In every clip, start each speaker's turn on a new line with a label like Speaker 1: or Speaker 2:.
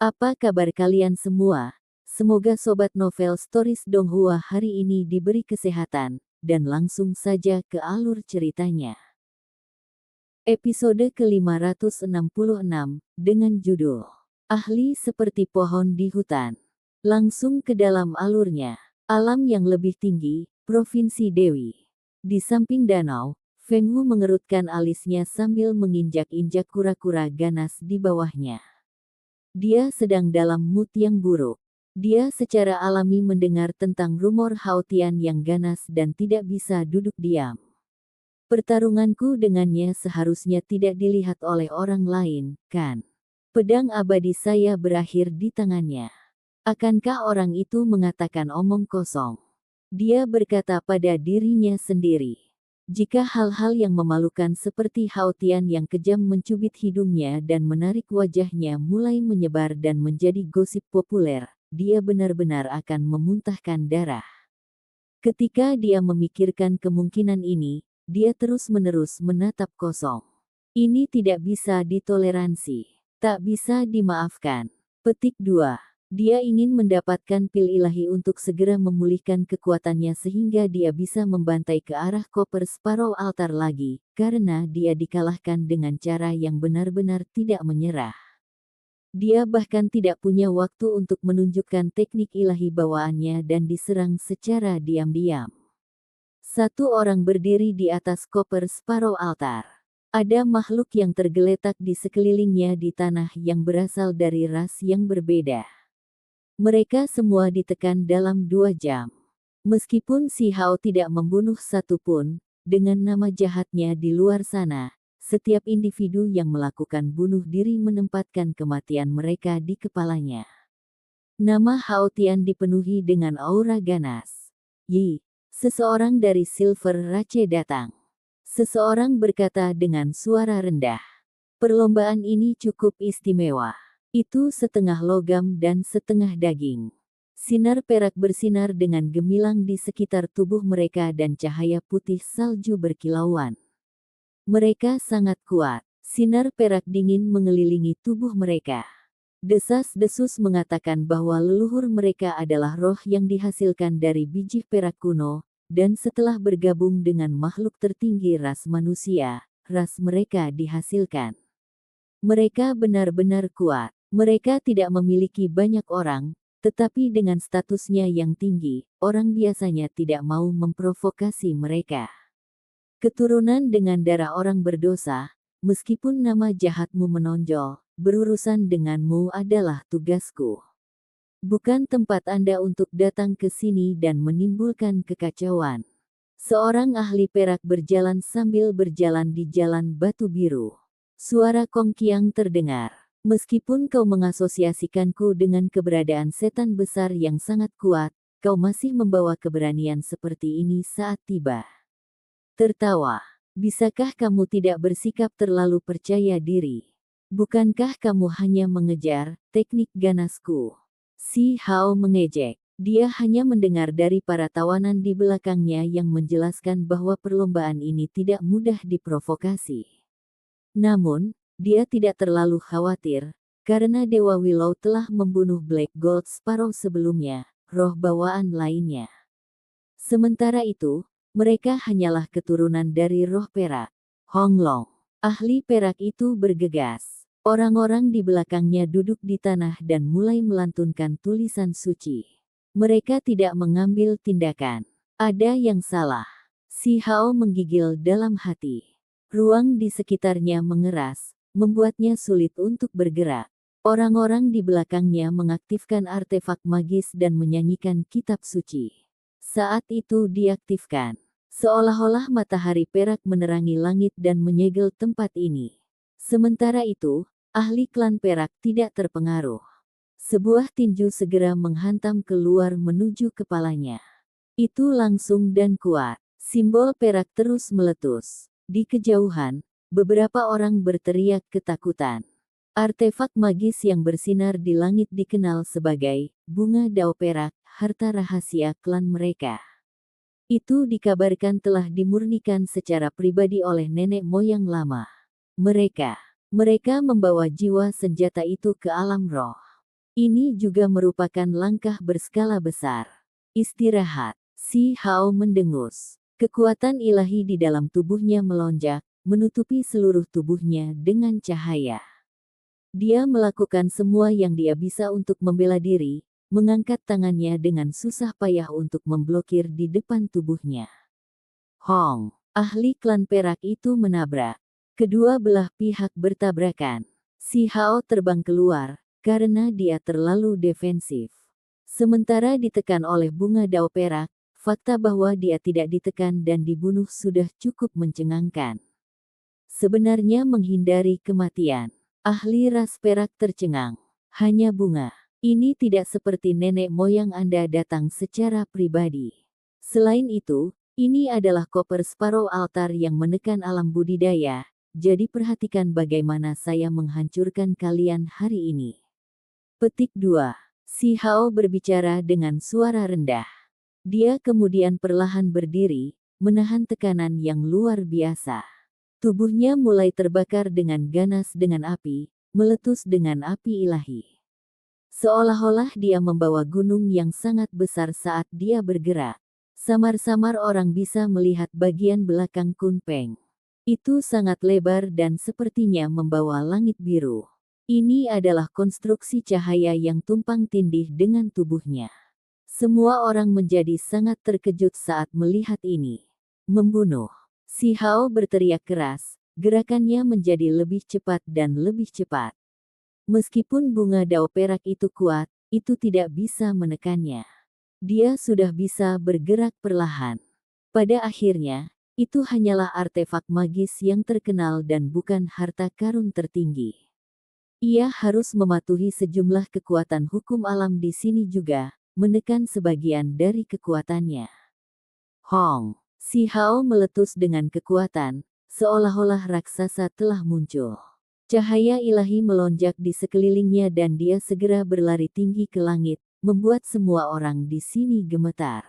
Speaker 1: Apa kabar kalian semua? Semoga Sobat Novel Stories Donghua hari ini diberi kesehatan, dan langsung saja ke alur ceritanya. Episode ke-566, dengan judul Ahli Seperti Pohon di Hutan. Langsung ke dalam alurnya. Alam yang lebih tinggi, Provinsi Dewi. Di samping danau, Feng Wu mengerutkan alisnya sambil menginjak-injak kura-kura ganas di bawahnya. Dia sedang dalam mood yang buruk. Dia secara alami mendengar tentang rumor Hao Tian yang ganas dan tidak bisa duduk diam. Pertarunganku dengannya seharusnya tidak dilihat oleh orang lain, kan? Pedang abadi saya berakhir di tangannya. Akankah orang itu mengatakan omong kosong? Dia berkata pada dirinya sendiri. Jika hal-hal yang memalukan seperti Hao Tian yang kejam mencubit hidungnya dan menarik wajahnya mulai menyebar dan menjadi gosip populer, dia benar-benar akan memuntahkan darah. Ketika dia memikirkan kemungkinan ini, dia terus-menerus menatap kosong. Ini tidak bisa ditoleransi, tak bisa dimaafkan. Petik 2. Dia ingin mendapatkan pil ilahi untuk segera memulihkan kekuatannya sehingga dia bisa membantai ke arah koper Sparrow Altar lagi, karena dia dikalahkan dengan cara yang benar-benar tidak menyerah. Dia bahkan tidak punya waktu untuk menunjukkan teknik ilahi bawaannya dan diserang secara diam-diam. Satu orang berdiri di atas koper Sparrow Altar. Ada makhluk yang tergeletak di sekelilingnya di tanah yang berasal dari ras yang berbeda. Mereka semua ditekan dalam 2 jam. Meskipun si Hao tidak membunuh satupun, dengan nama jahatnya di luar sana, setiap individu yang melakukan bunuh diri menempatkan kematian mereka di kepalanya. Nama Hao Tian dipenuhi dengan aura ganas. Yi, seseorang dari Silver Rache datang. Seseorang berkata dengan suara rendah. Perlombaan ini cukup istimewa. Itu setengah logam dan setengah daging. Sinar perak bersinar dengan gemilang di sekitar tubuh mereka dan cahaya putih salju berkilauan. Mereka sangat kuat. Sinar perak dingin mengelilingi tubuh mereka. Desas-desus mengatakan bahwa leluhur mereka adalah roh yang dihasilkan dari biji perak kuno, dan setelah bergabung dengan makhluk tertinggi ras manusia, ras mereka dihasilkan. Mereka benar-benar kuat. Mereka tidak memiliki banyak orang, tetapi dengan statusnya yang tinggi, orang biasanya tidak mau memprovokasi mereka. Keturunan dengan darah orang berdosa, meskipun nama jahatmu menonjol, berurusan denganmu adalah tugasku. Bukan tempat Anda untuk datang ke sini dan menimbulkan kekacauan. Seorang ahli perak berjalan sambil berjalan di jalan batu biru. Suara Kong Qiang terdengar. Meskipun kau mengasosiasikanku dengan keberadaan setan besar yang sangat kuat, kau masih membawa keberanian seperti ini saat tiba. Tertawa. Bisakah kamu tidak bersikap terlalu percaya diri? Bukankah kamu hanya mengejar teknik ganasku? Si Hao mengejek. Dia hanya mendengar dari para tawanan di belakangnya yang menjelaskan bahwa perlombaan ini tidak mudah diprovokasi. Namun, dia tidak terlalu khawatir, karena Dewa Willow telah membunuh Black Gold Sparrow sebelumnya, roh bawaan lainnya. Sementara itu, mereka hanyalah keturunan dari roh perak. Hong Long, ahli perak itu bergegas. Orang-orang di belakangnya duduk di tanah dan mulai melantunkan tulisan suci. Mereka tidak mengambil tindakan. Ada yang salah. Si Hao menggigil dalam hati. Ruang di sekitarnya mengeras, membuatnya sulit untuk bergerak. Orang-orang di belakangnya mengaktifkan artefak magis dan menyanyikan kitab suci. Saat itu diaktifkan, seolah-olah matahari perak menerangi langit dan menyegel tempat ini. Sementara itu, ahli klan perak tidak terpengaruh. Sebuah tinju segera menghantam keluar menuju kepalanya. Itu langsung dan kuat. Simbol perak terus meletus. Di kejauhan, beberapa orang berteriak ketakutan. Artefak magis yang bersinar di langit dikenal sebagai bunga dao perak, harta rahasia klan mereka. Itu dikabarkan telah dimurnikan secara pribadi oleh nenek moyang lama. Mereka membawa jiwa senjata itu ke alam roh. Ini juga merupakan langkah berskala besar. Istirahat. Si Hao mendengus. Kekuatan ilahi di dalam tubuhnya melonjak, menutupi seluruh tubuhnya dengan cahaya. Dia melakukan semua yang dia bisa untuk membela diri, mengangkat tangannya dengan susah payah untuk memblokir di depan tubuhnya. Hong, ahli klan perak itu menabrak. Kedua belah pihak bertabrakan. Si Hao terbang keluar, karena dia terlalu defensif. Sementara ditekan oleh bunga dao perak, fakta bahwa dia tidak ditekan dan dibunuh sudah cukup mencengangkan. Sebenarnya menghindari kematian. Ahli ras perak tercengang. Hanya bunga. Ini tidak seperti nenek moyang Anda datang secara pribadi. Selain itu, ini adalah koper Sparrow altar yang menekan alam budidaya, jadi perhatikan bagaimana saya menghancurkan kalian hari ini. Petik 2. Si Hao berbicara dengan suara rendah. Dia kemudian perlahan berdiri, menahan tekanan yang luar biasa. Tubuhnya mulai terbakar dengan ganas dengan api, meletus dengan api ilahi. Seolah-olah dia membawa gunung yang sangat besar saat dia bergerak. Samar-samar orang bisa melihat bagian belakang Kun Peng. Itu sangat lebar dan sepertinya membawa langit biru. Ini adalah konstruksi cahaya yang tumpang tindih dengan tubuhnya. Semua orang menjadi sangat terkejut saat melihat ini. Membunuh. Si Hao berteriak keras, gerakannya menjadi lebih cepat dan lebih cepat. Meskipun bunga dao perak itu kuat, itu tidak bisa menekannya. Dia sudah bisa bergerak perlahan. Pada akhirnya, itu hanyalah artefak magis yang terkenal dan bukan harta karun tertinggi. Ia harus mematuhi sejumlah kekuatan hukum alam di sini juga, menekan sebagian dari kekuatannya. Hong, si Hao meletus dengan kekuatan, seolah-olah raksasa telah muncul. Cahaya ilahi melonjak di sekelilingnya dan dia segera berlari tinggi ke langit, membuat semua orang di sini gemetar.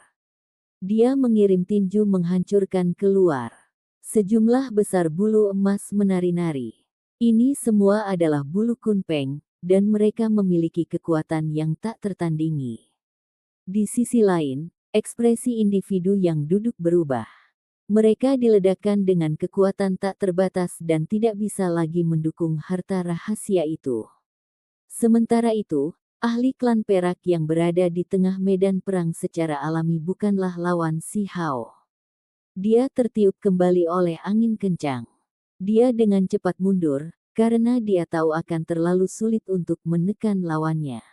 Speaker 1: Dia mengirim tinju menghancurkan keluar. Sejumlah besar bulu emas menari-nari. Ini semua adalah bulu Kun Peng, dan mereka memiliki kekuatan yang tak tertandingi. Di sisi lain, ekspresi individu yang duduk berubah. Mereka diledakkan dengan kekuatan tak terbatas dan tidak bisa lagi mendukung harta rahasia itu. Sementara itu, ahli klan perak yang berada di tengah medan perang secara alami bukanlah lawan si Hao. Dia tertiup kembali oleh angin kencang. Dia dengan cepat mundur, karena dia tahu akan terlalu sulit untuk menekan lawannya.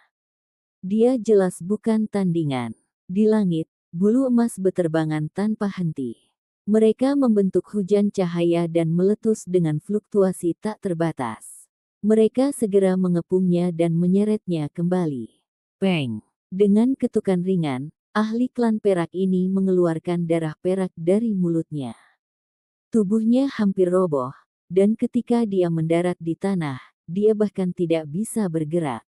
Speaker 1: Dia jelas bukan tandingan. Di langit, bulu emas beterbangan tanpa henti. Mereka membentuk hujan cahaya dan meletus dengan fluktuasi tak terbatas. Mereka segera mengepungnya dan menyeretnya kembali. Peng! Dengan ketukan ringan, ahli klan perak ini mengeluarkan darah perak dari mulutnya. Tubuhnya hampir roboh, dan ketika dia mendarat di tanah, dia bahkan tidak bisa bergerak.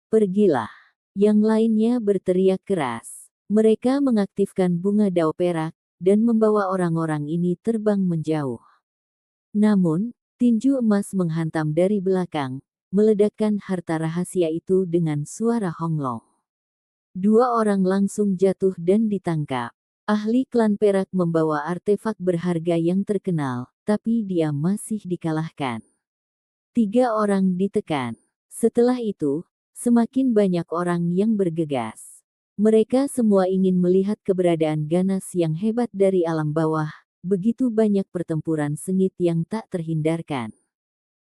Speaker 1: Pergilah! Yang lainnya berteriak keras. Mereka mengaktifkan bunga dao perak, dan membawa orang-orang ini terbang menjauh. Namun, tinju emas menghantam dari belakang, meledakkan harta rahasia itu dengan suara honglong. Dua orang langsung jatuh dan ditangkap. Ahli klan perak membawa artefak berharga yang terkenal, tapi dia masih dikalahkan. 3 orang ditekan. Setelah itu, semakin banyak orang yang bergegas. Mereka semua ingin melihat keberadaan ganas yang hebat dari alam bawah, begitu banyak pertempuran sengit yang tak terhindarkan.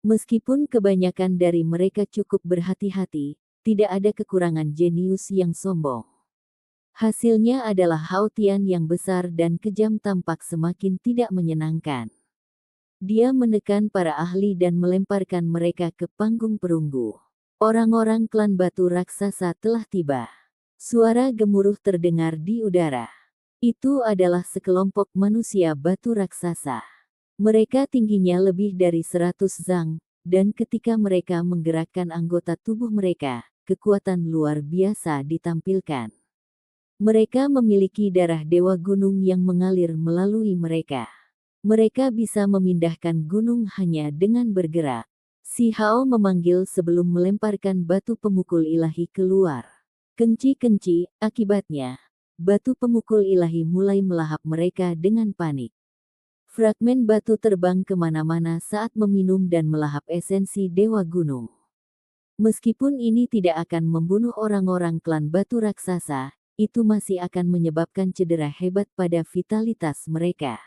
Speaker 1: Meskipun kebanyakan dari mereka cukup berhati-hati, tidak ada kekurangan jenius yang sombong. Hasilnya adalah Hao Tian yang besar dan kejam tampak semakin tidak menyenangkan. Dia menekan para ahli dan melemparkan mereka ke panggung perunggu. Orang-orang klan batu raksasa telah tiba. Suara gemuruh terdengar di udara. Itu adalah sekelompok manusia batu raksasa. Mereka tingginya lebih dari 100 zang, dan ketika mereka menggerakkan anggota tubuh mereka, kekuatan luar biasa ditampilkan. Mereka memiliki darah dewa gunung yang mengalir melalui mereka. Mereka bisa memindahkan gunung hanya dengan bergerak. Si Hao memanggil sebelum melemparkan batu pemukul ilahi keluar. Kenci-kenci, akibatnya, batu pemukul ilahi mulai melahap mereka dengan panik. Fragmen batu terbang kemana-mana saat meminum dan melahap esensi Dewa Gunung. Meskipun ini tidak akan membunuh orang-orang klan batu raksasa, itu masih akan menyebabkan cedera hebat pada vitalitas mereka.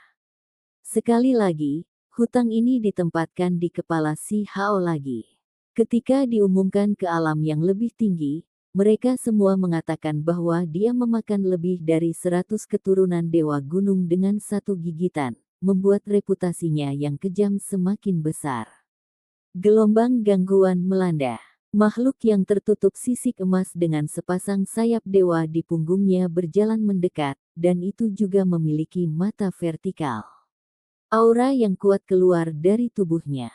Speaker 1: Sekali lagi, hutang ini ditempatkan di kepala si Hao lagi. Ketika diumumkan ke alam yang lebih tinggi, mereka semua mengatakan bahwa dia memakan lebih dari 100 keturunan Dewa Gunung dengan satu gigitan, membuat reputasinya yang kejam semakin besar. Gelombang gangguan melanda. Makhluk yang tertutup sisik emas dengan sepasang sayap dewa di punggungnya berjalan mendekat, dan itu juga memiliki mata vertikal. Aura yang kuat keluar dari tubuhnya.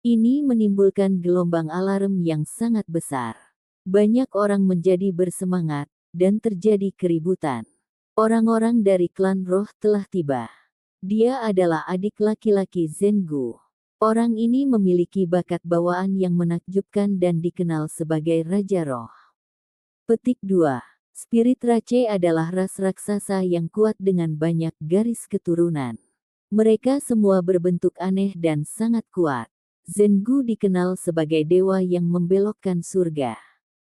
Speaker 1: Ini menimbulkan gelombang alarm yang sangat besar. Banyak orang menjadi bersemangat, dan terjadi keributan. Orang-orang dari klan roh telah tiba. Dia adalah adik laki-laki Zhengu. Orang ini memiliki bakat bawaan yang menakjubkan dan dikenal sebagai Raja Roh. Petik 2. Spirit Rache adalah ras raksasa yang kuat dengan banyak garis keturunan. Mereka semua berbentuk aneh dan sangat kuat. Zhengu dikenal sebagai dewa yang membelokkan surga.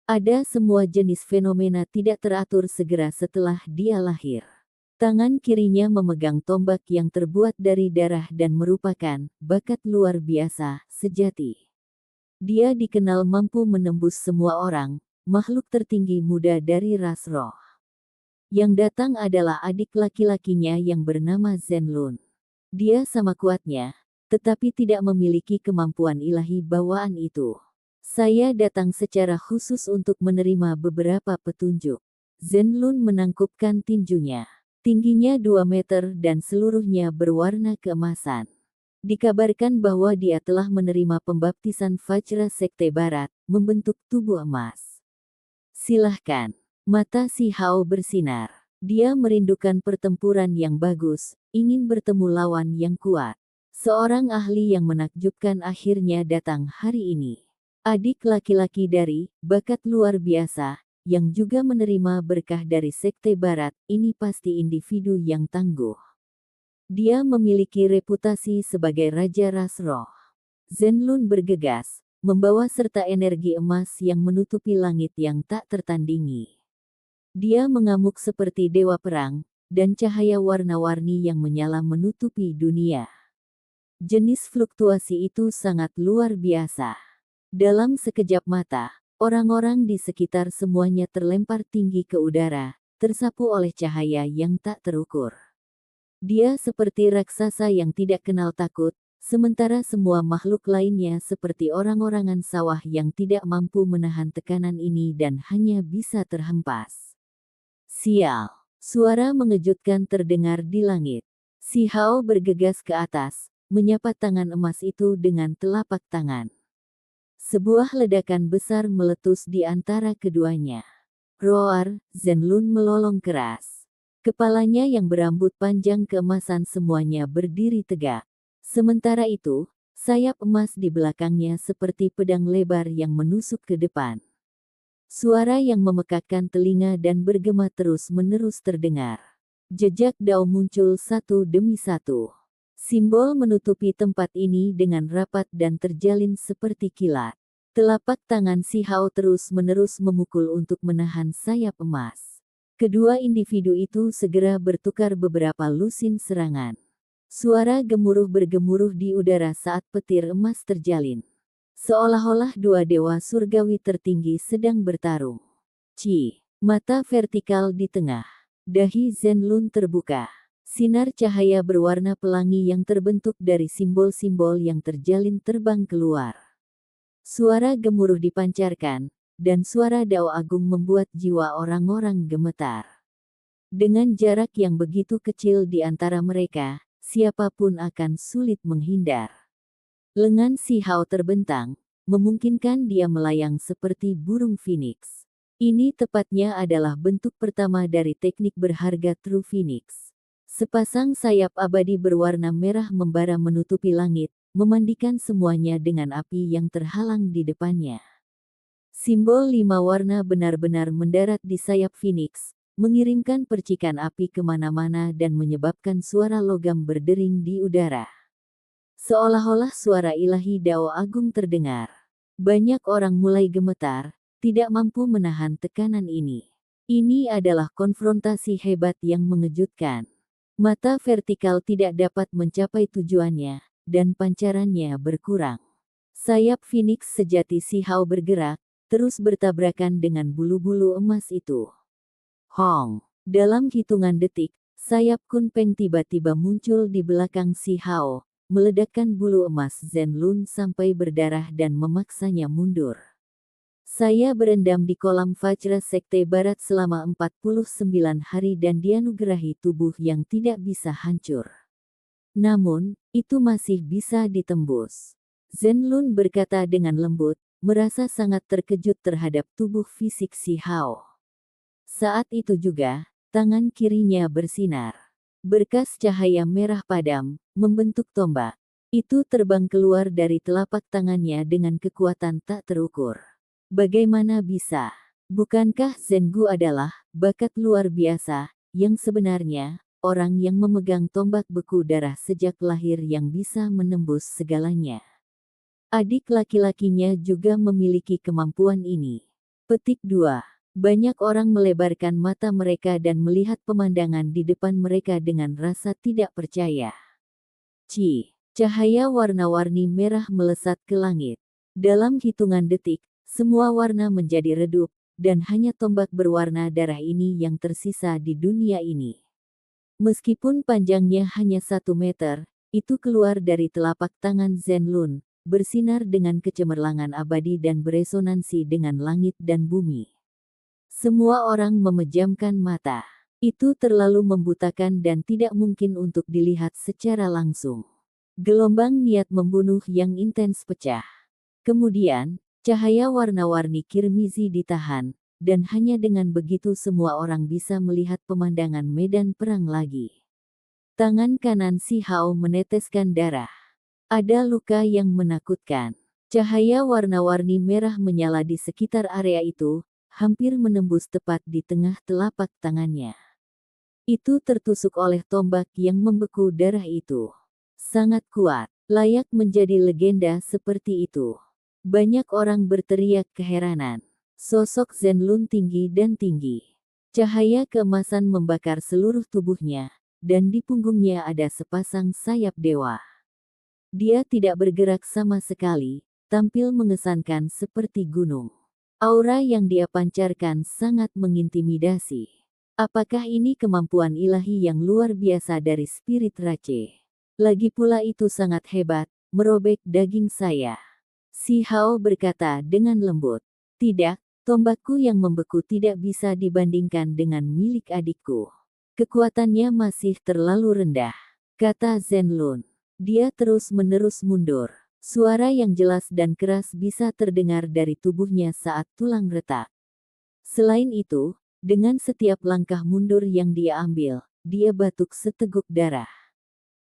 Speaker 1: Ada semua jenis fenomena tidak teratur segera setelah dia lahir. Tangan kirinya memegang tombak yang terbuat dari darah dan merupakan bakat luar biasa sejati. Dia dikenal mampu menembus semua orang, makhluk tertinggi muda dari ras roh. Yang datang adalah adik laki-lakinya yang bernama Zhenlun. Dia sama kuatnya, tetapi tidak memiliki kemampuan ilahi bawaan itu. Saya datang secara khusus untuk menerima beberapa petunjuk. Zhenlun menangkupkan tinjunya. Tingginya 2 meter dan seluruhnya berwarna keemasan. Dikabarkan bahwa dia telah menerima pembaptisan Vajra Sekte Barat, membentuk tubuh emas. Silahkan. Mata si Hao bersinar. Dia merindukan pertempuran yang bagus, ingin bertemu lawan yang kuat. Seorang ahli yang menakjubkan akhirnya datang hari ini. Adik laki-laki dari bakat luar biasa, yang juga menerima berkah dari Sekte Barat, ini pasti individu yang tangguh. Dia memiliki reputasi sebagai Raja Ras Roh. Zhenlun bergegas, membawa serta energi emas yang menutupi langit yang tak tertandingi. Dia mengamuk seperti dewa perang, dan cahaya warna-warni yang menyala menutupi dunia. Jenis fluktuasi itu sangat luar biasa. Dalam sekejap mata, orang-orang di sekitar semuanya terlempar tinggi ke udara, tersapu oleh cahaya yang tak terukur. Dia seperti raksasa yang tidak kenal takut, sementara semua makhluk lainnya seperti orang-orangan sawah yang tidak mampu menahan tekanan ini dan hanya bisa terhempas. Sial! Suara mengejutkan terdengar di langit. Si Hao bergegas ke atas, menyapa tangan emas itu dengan telapak tangan. Sebuah ledakan besar meletus di antara keduanya. Roar, Zhenlun melolong keras. Kepalanya yang berambut panjang keemasan semuanya berdiri tegak. Sementara itu, sayap emas di belakangnya seperti pedang lebar yang menusuk ke depan. Suara yang memekakkan telinga dan bergema terus-menerus terdengar. Jejak Dao muncul satu demi satu. Simbol menutupi tempat ini dengan rapat dan terjalin seperti kilat. Telapak tangan si Hao terus-menerus memukul untuk menahan sayap emas. Kedua individu itu segera bertukar beberapa lusin serangan. Suara gemuruh bergemuruh di udara saat petir emas terjalin. Seolah-olah dua dewa surgawi tertinggi sedang bertarung. Mata vertikal di tengah. Dahi Zhenlun terbuka. Sinar cahaya berwarna pelangi yang terbentuk dari simbol-simbol yang terjalin terbang keluar. Suara gemuruh dipancarkan, dan suara Dao Agung membuat jiwa orang-orang gemetar. Dengan jarak yang begitu kecil di antara mereka, siapapun akan sulit menghindar. Lengan si Hao terbentang, memungkinkan dia melayang seperti burung phoenix. Ini tepatnya adalah bentuk pertama dari teknik berharga True Phoenix. Sepasang sayap abadi berwarna merah membara menutupi langit, memandikan semuanya dengan api yang terhalang di depannya. Simbol 5 warna benar-benar mendarat di sayap Phoenix, mengirimkan percikan api kemana-mana dan menyebabkan suara logam berdering di udara. Seolah-olah suara ilahi Dao Agung terdengar. Banyak orang mulai gemetar, tidak mampu menahan tekanan ini. Ini adalah konfrontasi hebat yang mengejutkan. Mata vertikal tidak dapat mencapai tujuannya, dan pancarannya berkurang. Sayap Phoenix sejati Si Hao bergerak, terus bertabrakan dengan bulu-bulu emas itu. Hong! Dalam hitungan detik, sayap Kun Peng tiba-tiba muncul di belakang Si Hao, meledakkan bulu emas Zenlun sampai berdarah dan memaksanya mundur. Saya berendam di kolam Vajra Sekte Barat selama 49 hari dan dianugerahi tubuh yang tidak bisa hancur. Namun, itu masih bisa ditembus. Zenlun berkata dengan lembut, merasa sangat terkejut terhadap tubuh fisik Si Hao. Saat itu juga, tangan kirinya bersinar. Berkas cahaya merah padam, membentuk tombak. Itu terbang keluar dari telapak tangannya dengan kekuatan tak terukur. Bagaimana bisa? Bukankah Zengu adalah bakat luar biasa, yang sebenarnya, orang yang memegang tombak beku darah sejak lahir yang bisa menembus segalanya. Adik laki-lakinya juga memiliki kemampuan ini. Petik 2. Banyak orang melebarkan mata mereka dan melihat pemandangan di depan mereka dengan rasa tidak percaya. Cahaya warna-warni merah melesat ke langit. Dalam hitungan detik, semua warna menjadi redup, dan hanya tombak berwarna darah ini yang tersisa di dunia ini. Meskipun panjangnya hanya 1 meter, itu keluar dari telapak tangan Zenlun, bersinar dengan kecemerlangan abadi dan beresonansi dengan langit dan bumi. Semua orang memejamkan mata. Itu terlalu membutakan dan tidak mungkin untuk dilihat secara langsung. Gelombang niat membunuh yang intens pecah. Kemudian, cahaya warna-warni kirmizi ditahan, dan hanya dengan begitu semua orang bisa melihat pemandangan medan perang lagi. Tangan kanan Si Hao meneteskan darah. Ada luka yang menakutkan. Cahaya warna-warni merah menyala di sekitar area itu, hampir menembus tepat di tengah telapak tangannya. Itu tertusuk oleh tombak yang membeku darah itu. Sangat kuat, layak menjadi legenda seperti itu. Banyak orang berteriak keheranan. Sosok Zenlun tinggi dan tinggi. Cahaya keemasan membakar seluruh tubuhnya, dan di punggungnya ada sepasang sayap dewa. Dia tidak bergerak sama sekali, tampil mengesankan seperti gunung. Aura yang dia pancarkan sangat mengintimidasi. Apakah ini kemampuan ilahi yang luar biasa dari Spirit Rache? Lagi pula itu sangat hebat, merobek daging saya. Si Hao berkata dengan lembut. Tidak, tombakku yang membeku tidak bisa dibandingkan dengan milik adikku. Kekuatannya masih terlalu rendah, kata Zenlun. Dia terus-menerus mundur. Suara yang jelas dan keras bisa terdengar dari tubuhnya saat tulang retak. Selain itu, dengan setiap langkah mundur yang dia ambil, dia batuk seteguk darah.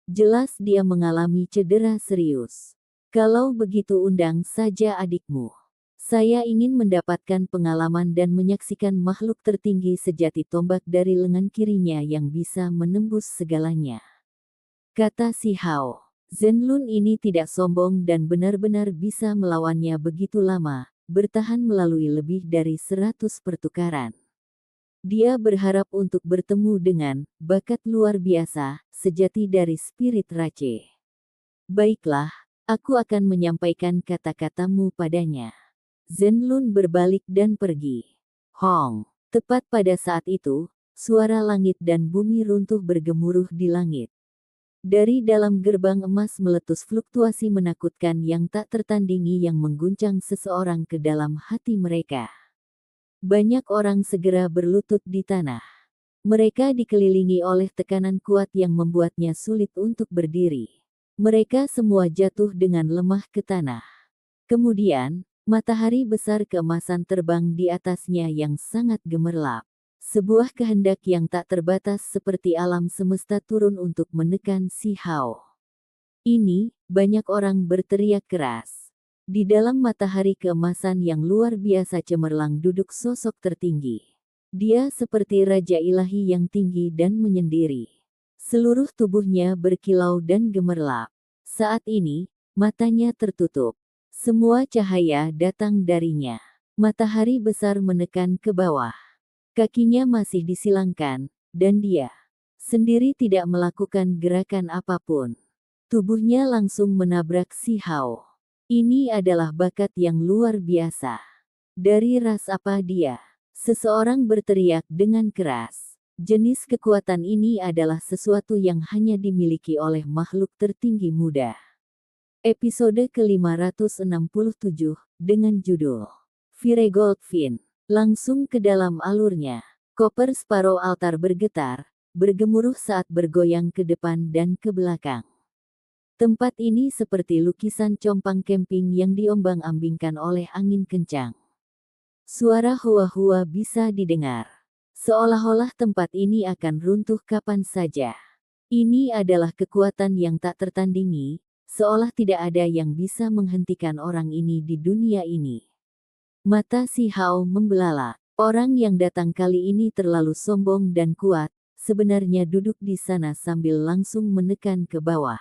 Speaker 1: Jelas dia mengalami cedera serius. Kalau begitu undang saja adikmu. Saya ingin mendapatkan pengalaman dan menyaksikan makhluk tertinggi sejati tombak dari lengan kirinya yang bisa menembus segalanya. Kata Si Hao. Zenlun ini tidak sombong dan benar-benar bisa melawannya begitu lama, bertahan melalui lebih dari 100 pertukaran. Dia berharap untuk bertemu dengan bakat luar biasa, sejati dari Spirit Rache. Baiklah, aku akan menyampaikan kata-katamu padanya. Zenlun berbalik dan pergi. Hong! Tepat pada saat itu, suara langit dan bumi runtuh bergemuruh di langit. Dari dalam gerbang emas meletus fluktuasi menakutkan yang tak tertandingi yang mengguncang seseorang ke dalam hati mereka. Banyak orang segera berlutut di tanah. Mereka dikelilingi oleh tekanan kuat yang membuatnya sulit untuk berdiri. Mereka semua jatuh dengan lemah ke tanah. Kemudian, matahari besar keemasan terbang di atasnya yang sangat gemerlap. Sebuah kehendak yang tak terbatas seperti alam semesta turun untuk menekan Si Hao. Ini, banyak orang berteriak keras. Di dalam matahari keemasan yang luar biasa cemerlang duduk sosok tertinggi. Dia seperti raja ilahi yang tinggi dan menyendiri. Seluruh tubuhnya berkilau dan gemerlap. Saat ini, matanya tertutup. Semua cahaya datang darinya. Matahari besar menekan ke bawah. Kakinya masih disilangkan, dan dia sendiri tidak melakukan gerakan apapun. Tubuhnya langsung menabrak si Hao. Ini adalah bakat yang luar biasa. Dari ras apa dia? Seseorang berteriak dengan keras. Jenis kekuatan ini adalah sesuatu yang hanya dimiliki oleh makhluk tertinggi muda. Episode ke-567, dengan judul Viregold Fin. Langsung ke dalam alurnya. Koper Sparrow altar bergetar, bergemuruh saat bergoyang ke depan dan ke belakang. Tempat ini seperti lukisan compang camping yang diombang-ambingkan oleh angin kencang. Suara hua-hua bisa didengar. Seolah-olah tempat ini akan runtuh kapan saja. Ini adalah kekuatan yang tak tertandingi, seolah tidak ada yang bisa menghentikan orang ini di dunia ini. Mata si Hao membelalak. Orang yang datang kali ini terlalu sombong dan kuat, sebenarnya duduk di sana sambil langsung menekan ke bawah.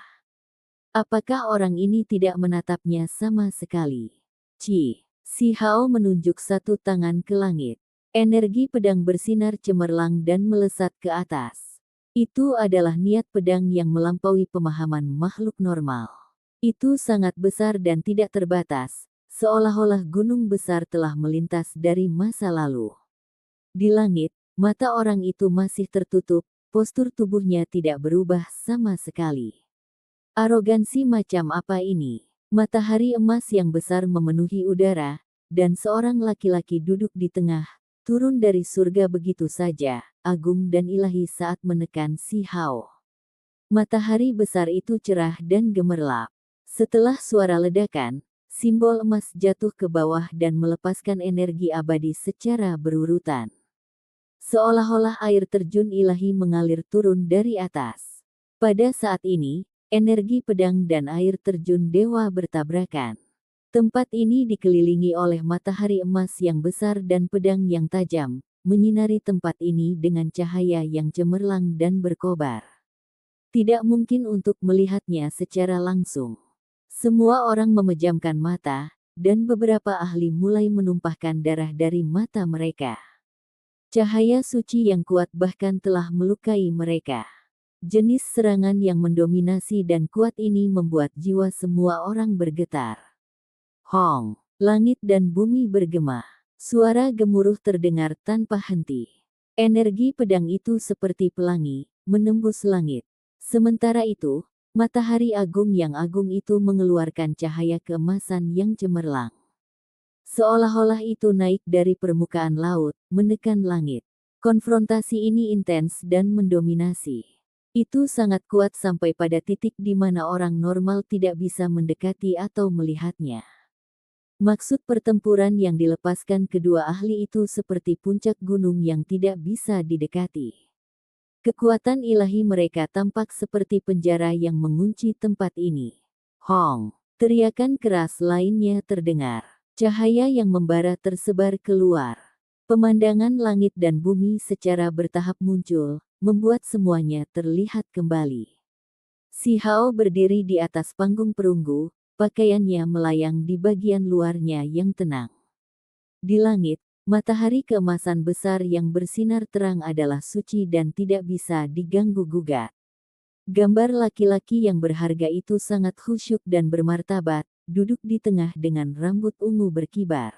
Speaker 1: Apakah orang ini tidak menatapnya sama sekali? Si Hao menunjuk satu tangan ke langit. Energi pedang bersinar cemerlang dan melesat ke atas. Itu adalah niat pedang yang melampaui pemahaman makhluk normal. Itu sangat besar dan tidak terbatas, seolah-olah gunung besar telah melintas dari masa lalu. Di langit, mata orang itu masih tertutup, postur tubuhnya tidak berubah sama sekali. Arogansi macam apa ini? Matahari emas yang besar memenuhi udara, dan seorang laki-laki duduk di tengah, turun dari surga begitu saja, agung dan ilahi saat menekan si Hao. Matahari besar itu cerah dan gemerlap. Setelah suara ledakan, simbol emas jatuh ke bawah dan melepaskan energi abadi secara berurutan. Seolah-olah air terjun ilahi mengalir turun dari atas. Pada saat ini, energi pedang dan air terjun dewa bertabrakan. Tempat ini dikelilingi oleh matahari emas yang besar dan pedang yang tajam, menyinari tempat ini dengan cahaya yang cemerlang dan berkobar. Tidak mungkin untuk melihatnya secara langsung. Semua orang memejamkan mata, dan beberapa ahli mulai menumpahkan darah dari mata mereka. Cahaya suci yang kuat bahkan telah melukai mereka. Jenis serangan yang mendominasi dan kuat ini membuat jiwa semua orang bergetar. Hong! Langit dan bumi bergema. Suara gemuruh terdengar tanpa henti. Energi pedang itu seperti pelangi, menembus langit. Sementara itu, matahari agung yang agung itu mengeluarkan cahaya keemasan yang cemerlang. Seolah-olah itu naik dari permukaan laut, menekan langit. Konfrontasi ini intens dan mendominasi. Itu sangat kuat sampai pada titik di mana orang normal tidak bisa mendekati atau melihatnya. Maksud pertempuran yang dilepaskan kedua ahli itu seperti puncak gunung yang tidak bisa didekati. Kekuatan ilahi mereka tampak seperti penjara yang mengunci tempat ini. Hong! Teriakan keras lainnya terdengar. Cahaya yang membara tersebar keluar. Pemandangan langit dan bumi secara bertahap muncul, membuat semuanya terlihat kembali. Si Hao berdiri di atas panggung perunggu, pakaiannya melayang di bagian luarnya yang tenang. Di langit, matahari keemasan besar yang bersinar terang adalah suci dan tidak bisa diganggu-gugat. Gambar laki-laki yang berharga itu sangat khusyuk dan bermartabat, duduk di tengah dengan rambut ungu berkibar.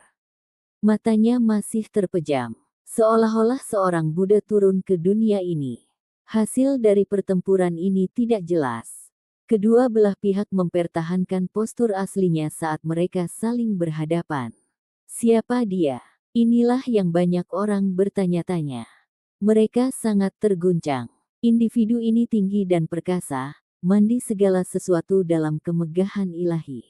Speaker 1: Matanya masih terpejam, seolah-olah seorang Buddha turun ke dunia ini. Hasil dari pertempuran ini tidak jelas. Kedua belah pihak mempertahankan postur aslinya saat mereka saling berhadapan. Siapa dia? Inilah yang banyak orang bertanya-tanya. Mereka sangat terguncang. Individu ini tinggi dan perkasa, mandi segala sesuatu dalam kemegahan ilahi.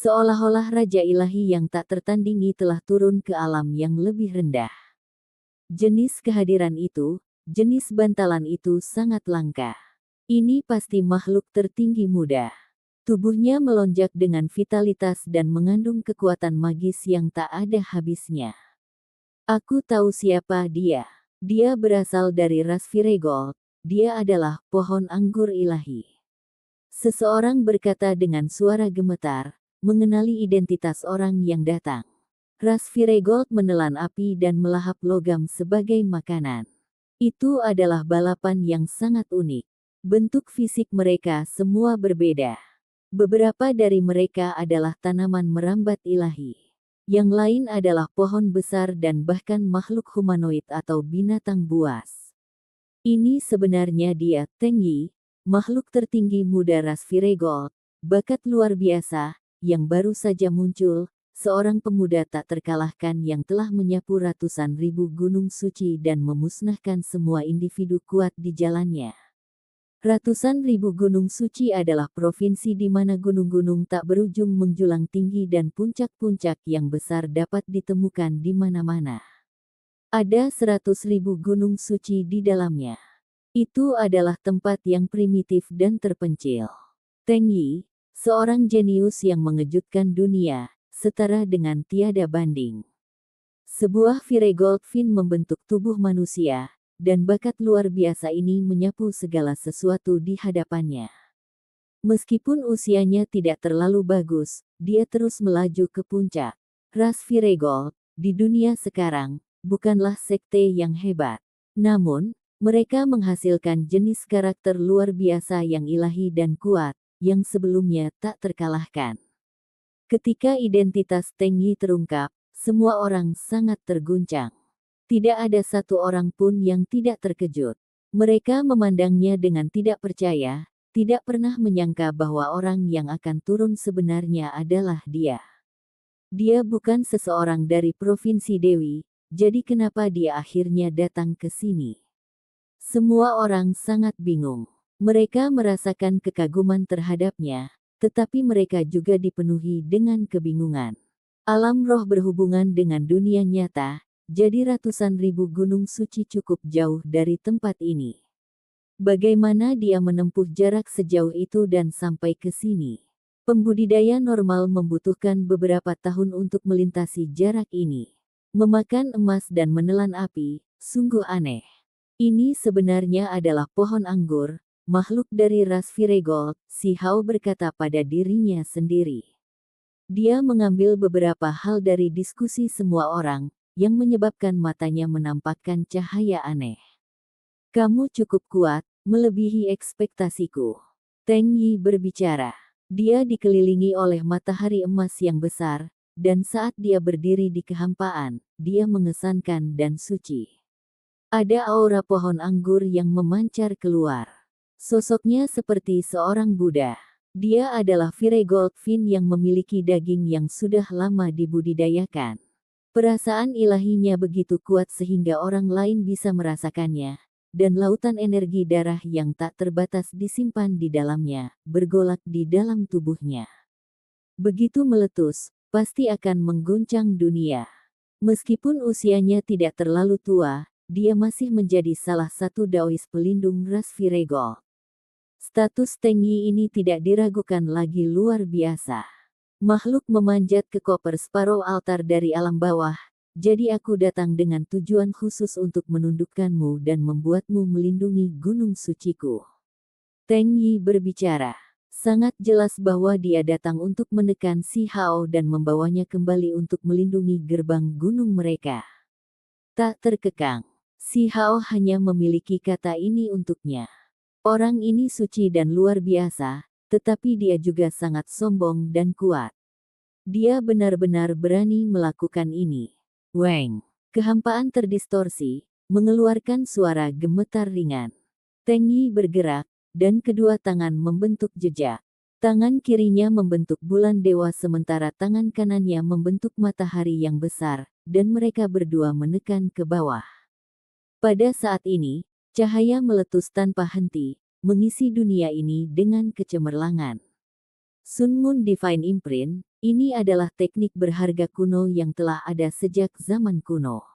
Speaker 1: Seolah-olah Raja Ilahi yang tak tertandingi telah turun ke alam yang lebih rendah. Jenis kehadiran itu, jenis bantalan itu sangat langka. Ini pasti makhluk tertinggi muda. Tubuhnya melonjak dengan vitalitas dan mengandung kekuatan magis yang tak ada habisnya. Aku tahu siapa dia. Dia berasal dari ras Viregold. Dia adalah pohon anggur ilahi. Seseorang berkata dengan suara gemetar, mengenali identitas orang yang datang. Ras Viregold menelan api dan melahap logam sebagai makanan. Itu adalah balapan yang sangat unik. Bentuk fisik mereka semua berbeda. Beberapa dari mereka adalah tanaman merambat ilahi. Yang lain adalah pohon besar dan bahkan makhluk humanoid atau binatang buas. Ini sebenarnya dia, Teng Yi, makhluk tertinggi muda ras Viregold, bakat luar biasa, yang baru saja muncul, seorang pemuda tak terkalahkan yang telah menyapu ratusan ribu gunung suci dan memusnahkan semua individu kuat di jalannya. Ratusan ribu gunung suci adalah provinsi di mana gunung-gunung tak berujung menjulang tinggi dan puncak-puncak yang besar dapat ditemukan di mana-mana. Ada 100.000 gunung suci di dalamnya. Itu adalah tempat yang primitif dan terpencil. Teng Yi, seorang jenius yang mengejutkan dunia, setara dengan tiada banding. Sebuah Viregold fin membentuk tubuh manusia, dan bakat luar biasa ini menyapu segala sesuatu di hadapannya. Meskipun usianya tidak terlalu bagus, dia terus melaju ke puncak. Ras Viregold, di dunia sekarang, bukanlah sekte yang hebat. Namun, mereka menghasilkan jenis karakter luar biasa yang ilahi dan kuat, yang sebelumnya tak terkalahkan. Ketika identitas Teng Yi terungkap, semua orang sangat terguncang. Tidak ada satu orang pun yang tidak terkejut. Mereka memandangnya dengan tidak percaya, tidak pernah menyangka bahwa orang yang akan turun sebenarnya adalah dia. Dia bukan seseorang dari Provinsi Dewi, jadi kenapa dia akhirnya datang ke sini? Semua orang sangat bingung. Mereka merasakan kekaguman terhadapnya, tetapi mereka juga dipenuhi dengan kebingungan. Alam roh berhubungan dengan dunia nyata, jadi ratusan ribu gunung suci cukup jauh dari tempat ini. Bagaimana dia menempuh jarak sejauh itu dan sampai ke sini? Pembudidaya normal membutuhkan beberapa tahun untuk melintasi jarak ini. Memakan emas dan menelan api, sungguh aneh. Ini sebenarnya adalah pohon anggur, makhluk dari ras Viregold, si Hao berkata pada dirinya sendiri. Dia mengambil beberapa hal dari diskusi semua orang, yang menyebabkan matanya menampakkan cahaya aneh. Kamu cukup kuat, melebihi ekspektasiku. Teng Yi berbicara. Dia dikelilingi oleh matahari emas yang besar, dan saat dia berdiri di kehampaan, dia mengesankan dan suci. Ada aura pohon anggur yang memancar keluar. Sosoknya seperti seorang Buddha. Dia adalah Viregold fin yang memiliki daging yang sudah lama dibudidayakan. Perasaan ilahinya begitu kuat sehingga orang lain bisa merasakannya, dan lautan energi darah yang tak terbatas disimpan di dalamnya, bergolak di dalam tubuhnya. Begitu meletus, pasti akan mengguncang dunia. Meskipun usianya tidak terlalu tua, dia masih menjadi salah satu Daois pelindung ras Viregold. Status Teng Yi ini tidak diragukan lagi luar biasa. Makhluk memanjat ke koper separuh altar dari alam bawah, jadi aku datang dengan tujuan khusus untuk menundukkanmu dan membuatmu melindungi gunung suciku. Teng Yi berbicara. Sangat jelas bahwa dia datang untuk menekan si Hao dan membawanya kembali untuk melindungi gerbang gunung mereka. Tak terkekang. Si Hao hanya memiliki kata ini untuknya. Orang ini suci dan luar biasa, tetapi dia juga sangat sombong dan kuat. Dia benar-benar berani melakukan ini. Weng. Kehampaan terdistorsi, mengeluarkan suara gemetar ringan. Teng Yi bergerak, dan kedua tangan membentuk jejak. Tangan kirinya membentuk bulan dewa sementara tangan kanannya membentuk matahari yang besar, dan mereka berdua menekan ke bawah. Pada saat ini, cahaya meletus tanpa henti, mengisi dunia ini dengan kecemerlangan. Sun Moon Divine Imprint, ini adalah teknik berharga kuno yang telah ada sejak zaman kuno.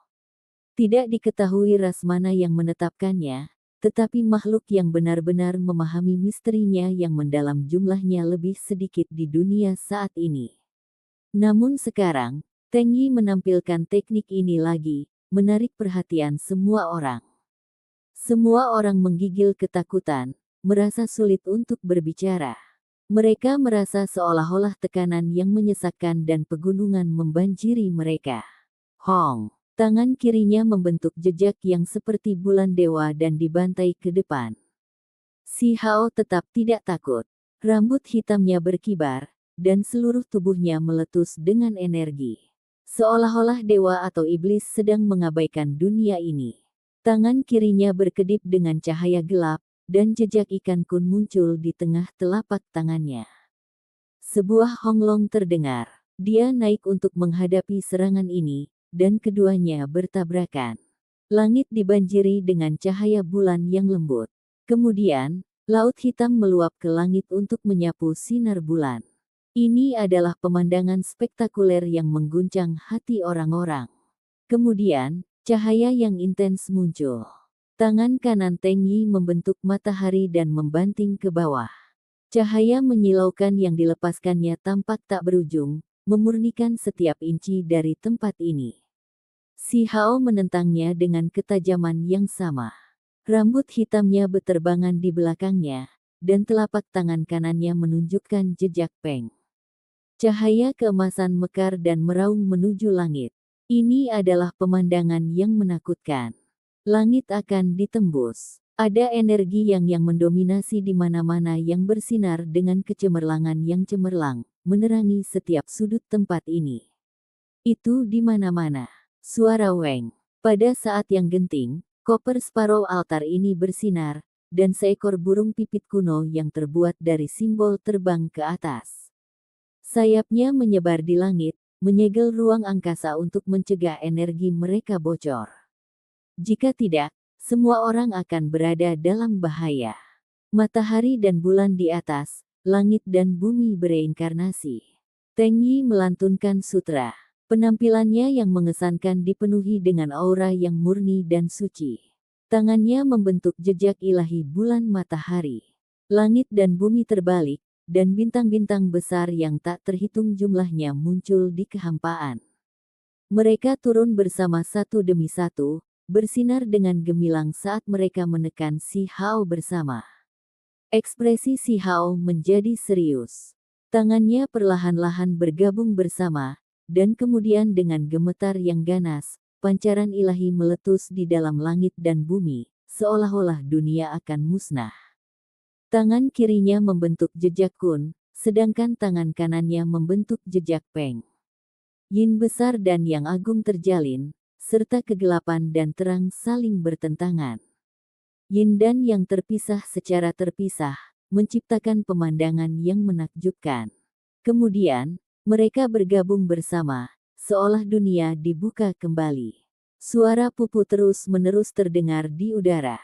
Speaker 1: Tidak diketahui ras mana yang menetapkannya, tetapi makhluk yang benar-benar memahami misterinya yang mendalam jumlahnya lebih sedikit di dunia saat ini. Namun sekarang, Teng Yi menampilkan teknik ini lagi, menarik perhatian semua orang. Semua orang menggigil ketakutan, merasa sulit untuk berbicara. Mereka merasa seolah-olah tekanan yang menyesakkan dan pegunungan membanjiri mereka. Hong, tangan kirinya membentuk jejak yang seperti bulan dewa dan dibantai ke depan. Si Hao tetap tidak takut. Rambut hitamnya berkibar, dan seluruh tubuhnya meletus dengan energi. Seolah-olah dewa atau iblis sedang mengabaikan dunia ini. Tangan kirinya berkedip dengan cahaya gelap, dan jejak ikan kun muncul di tengah telapak tangannya. Sebuah honglong terdengar. Dia naik untuk menghadapi serangan ini, dan keduanya bertabrakan. Langit dibanjiri dengan cahaya bulan yang lembut. Kemudian, laut hitam meluap ke langit untuk menyapu sinar bulan. Ini adalah pemandangan spektakuler yang mengguncang hati orang-orang. Kemudian, cahaya yang intens muncul. Tangan kanan Teng Yi membentuk matahari dan membanting ke bawah. Cahaya menyilaukan yang dilepaskannya tampak tak berujung, memurnikan setiap inci dari tempat ini. Si Hao menentangnya dengan ketajaman yang sama. Rambut hitamnya beterbangan di belakangnya, dan telapak tangan kanannya menunjukkan jejak peng. Cahaya keemasan mekar dan meraung menuju langit. Ini adalah pemandangan yang menakutkan. Langit akan ditembus. Ada energi yang mendominasi di mana-mana yang bersinar dengan kecemerlangan yang cemerlang, menerangi setiap sudut tempat ini. Itu di mana-mana. Suara Weng. Pada saat yang genting, koper Sparrow altar ini bersinar, dan seekor burung pipit kuno yang terbuat dari simbol terbang ke atas. Sayapnya menyebar di langit, menyegel ruang angkasa untuk mencegah energi mereka bocor. Jika tidak, semua orang akan berada dalam bahaya. Matahari dan bulan di atas, langit dan bumi bereinkarnasi. Teng Yi melantunkan sutra. Penampilannya yang mengesankan dipenuhi dengan aura yang murni dan suci. Tangannya membentuk jejak ilahi bulan matahari. Langit dan bumi terbalik, dan bintang-bintang besar yang tak terhitung jumlahnya muncul di kehampaan. Mereka turun bersama satu demi satu, bersinar dengan gemilang saat mereka menekan Si Hao bersama. Ekspresi Si Hao menjadi serius. Tangannya perlahan-lahan bergabung bersama, dan kemudian dengan gemetar yang ganas, pancaran ilahi meletus di dalam langit dan bumi, seolah-olah dunia akan musnah. Tangan kirinya membentuk jejak kun, sedangkan tangan kanannya membentuk jejak peng. Yin besar dan yang agung terjalin, serta kegelapan dan terang saling bertentangan. Yin dan yang terpisah secara terpisah, menciptakan pemandangan yang menakjubkan. Kemudian, mereka bergabung bersama, seolah dunia dibuka kembali. Suara pupu terus-menerus terdengar di udara.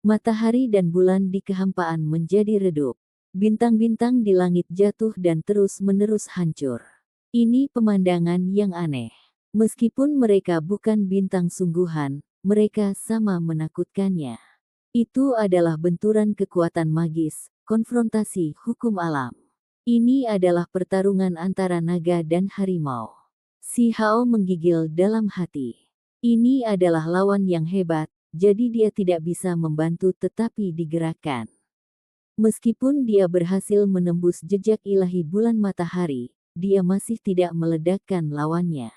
Speaker 1: Matahari dan bulan di kehampaan menjadi redup. Bintang-bintang di langit jatuh dan terus-menerus hancur. Ini pemandangan yang aneh. Meskipun mereka bukan bintang sungguhan, mereka sama menakutkannya. Itu adalah benturan kekuatan magis, konfrontasi hukum alam. Ini adalah pertarungan antara naga dan harimau. Si Hao menggigil dalam hati. Ini adalah lawan yang hebat, jadi dia tidak bisa membantu tetapi digerakkan. Meskipun dia berhasil menembus jejak ilahi bulan matahari, dia masih tidak meledakkan lawannya.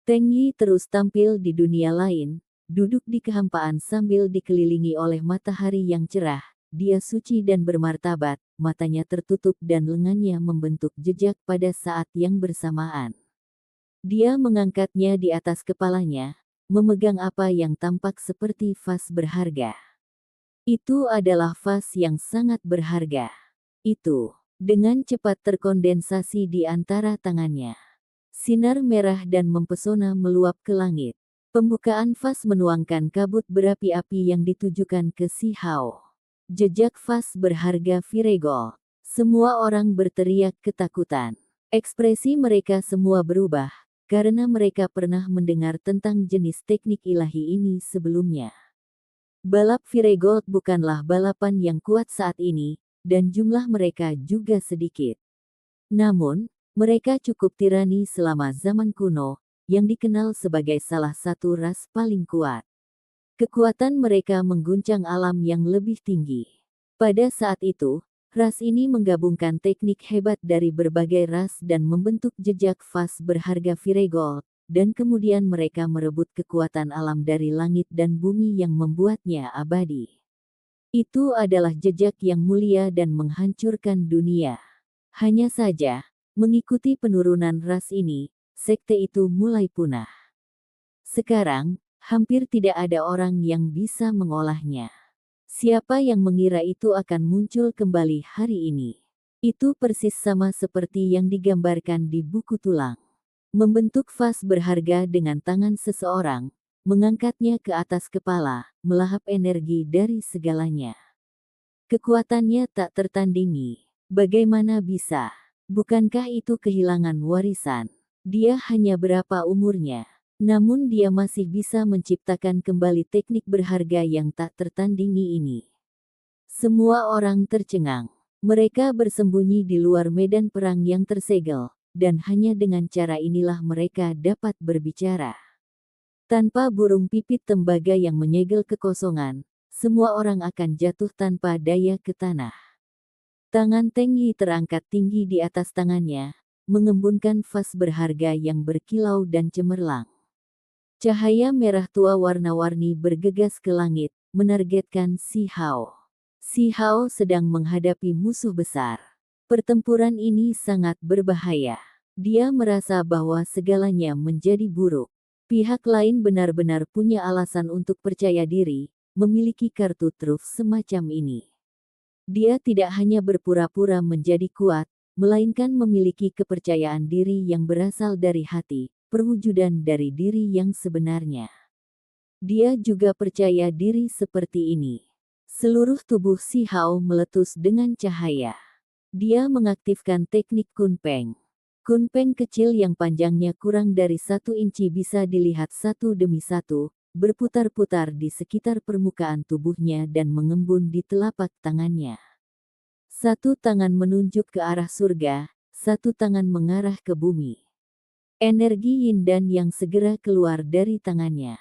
Speaker 1: Teng Yi terus tampil di dunia lain, duduk di kehampaan sambil dikelilingi oleh matahari yang cerah. Dia suci dan bermartabat, matanya tertutup dan lengannya membentuk jejak pada saat yang bersamaan. Dia mengangkatnya di atas kepalanya, memegang apa yang tampak seperti vas berharga. Itu adalah vas yang sangat berharga. Itu, dengan cepat terkondensasi di antara tangannya. Sinar merah dan mempesona meluap ke langit. Pembukaan vas menuangkan kabut berapi-api yang ditujukan ke Si Hao. Jejak vas berharga Viregol. Semua orang berteriak ketakutan. Ekspresi mereka semua berubah, karena mereka pernah mendengar tentang jenis teknik ilahi ini sebelumnya. Balap Viregold bukanlah balapan yang kuat saat ini, dan jumlah mereka juga sedikit. Namun, mereka cukup tirani selama zaman kuno, yang dikenal sebagai salah satu ras paling kuat. Kekuatan mereka mengguncang alam yang lebih tinggi. Pada saat itu, ras ini menggabungkan teknik hebat dari berbagai ras dan membentuk jejak fas berharga Viregold, dan kemudian mereka merebut kekuatan alam dari langit dan bumi yang membuatnya abadi. Itu adalah jejak yang mulia dan menghancurkan dunia. Hanya saja, mengikuti penurunan ras ini, sekte itu mulai punah. Sekarang, hampir tidak ada orang yang bisa mengolahnya. Siapa yang mengira itu akan muncul kembali hari ini? Itu persis sama seperti yang digambarkan di buku tulang. Membentuk vas berharga dengan tangan seseorang, mengangkatnya ke atas kepala, melahap energi dari segalanya. Kekuatannya tak tertandingi. Bagaimana bisa? Bukankah itu kehilangan warisan? Dia hanya berapa umurnya? Namun dia masih bisa menciptakan kembali teknik berharga yang tak tertandingi ini. Semua orang tercengang. Mereka bersembunyi di luar medan perang yang tersegel, dan hanya dengan cara inilah mereka dapat berbicara. Tanpa burung pipit tembaga yang menyegel kekosongan, semua orang akan jatuh tanpa daya ke tanah. Tangan Teng Yi terangkat tinggi di atas tangannya, mengembunkan vas berharga yang berkilau dan cemerlang. Cahaya merah tua warna-warni bergegas ke langit, menargetkan Si Hao. Si Hao sedang menghadapi musuh besar. Pertempuran ini sangat berbahaya. Dia merasa bahwa segalanya menjadi buruk. Pihak lain benar-benar punya alasan untuk percaya diri, memiliki kartu truf semacam ini. Dia tidak hanya berpura-pura menjadi kuat, melainkan memiliki kepercayaan diri yang berasal dari hati, perwujudan dari diri yang sebenarnya. Dia juga percaya diri seperti ini. Seluruh tubuh Si Hao meletus dengan cahaya. Dia mengaktifkan teknik Kunpeng. Kunpeng kecil yang panjangnya kurang dari 1 inci bisa dilihat satu demi satu, berputar-putar di sekitar permukaan tubuhnya dan mengembun di telapak tangannya. Satu tangan menunjuk ke arah surga, satu tangan mengarah ke bumi. Energi yin dan yang segera keluar dari tangannya.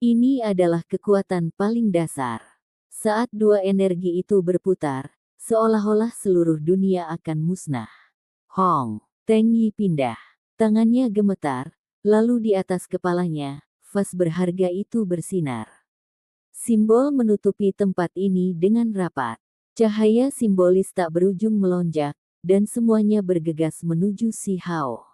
Speaker 1: Ini adalah kekuatan paling dasar. Saat dua energi itu berputar, seolah-olah seluruh dunia akan musnah. Hong, Teng Yi pindah. Tangannya gemetar, lalu di atas kepalanya, vas berharga itu bersinar. Simbol menutupi tempat ini dengan rapat. Cahaya simbolis tak berujung melonjak, dan semuanya bergegas menuju Si Hao.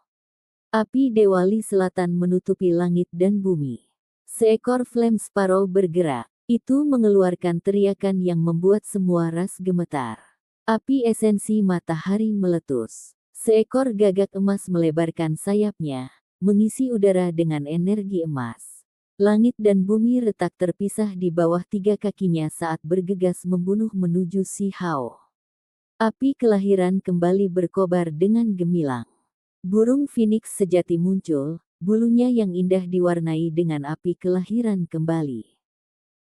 Speaker 1: Api Dewali Selatan menutupi langit dan bumi. Seekor Flame Sparrow bergerak. Itu mengeluarkan teriakan yang membuat semua ras gemetar. Api esensi matahari meletus. Seekor gagak emas melebarkan sayapnya, mengisi udara dengan energi emas. Langit dan bumi retak terpisah di bawah 3 kakinya saat bergegas membunuh menuju Si Hao. Api kelahiran kembali berkobar dengan gemilang. Burung Phoenix sejati muncul, bulunya yang indah diwarnai dengan api kelahiran kembali.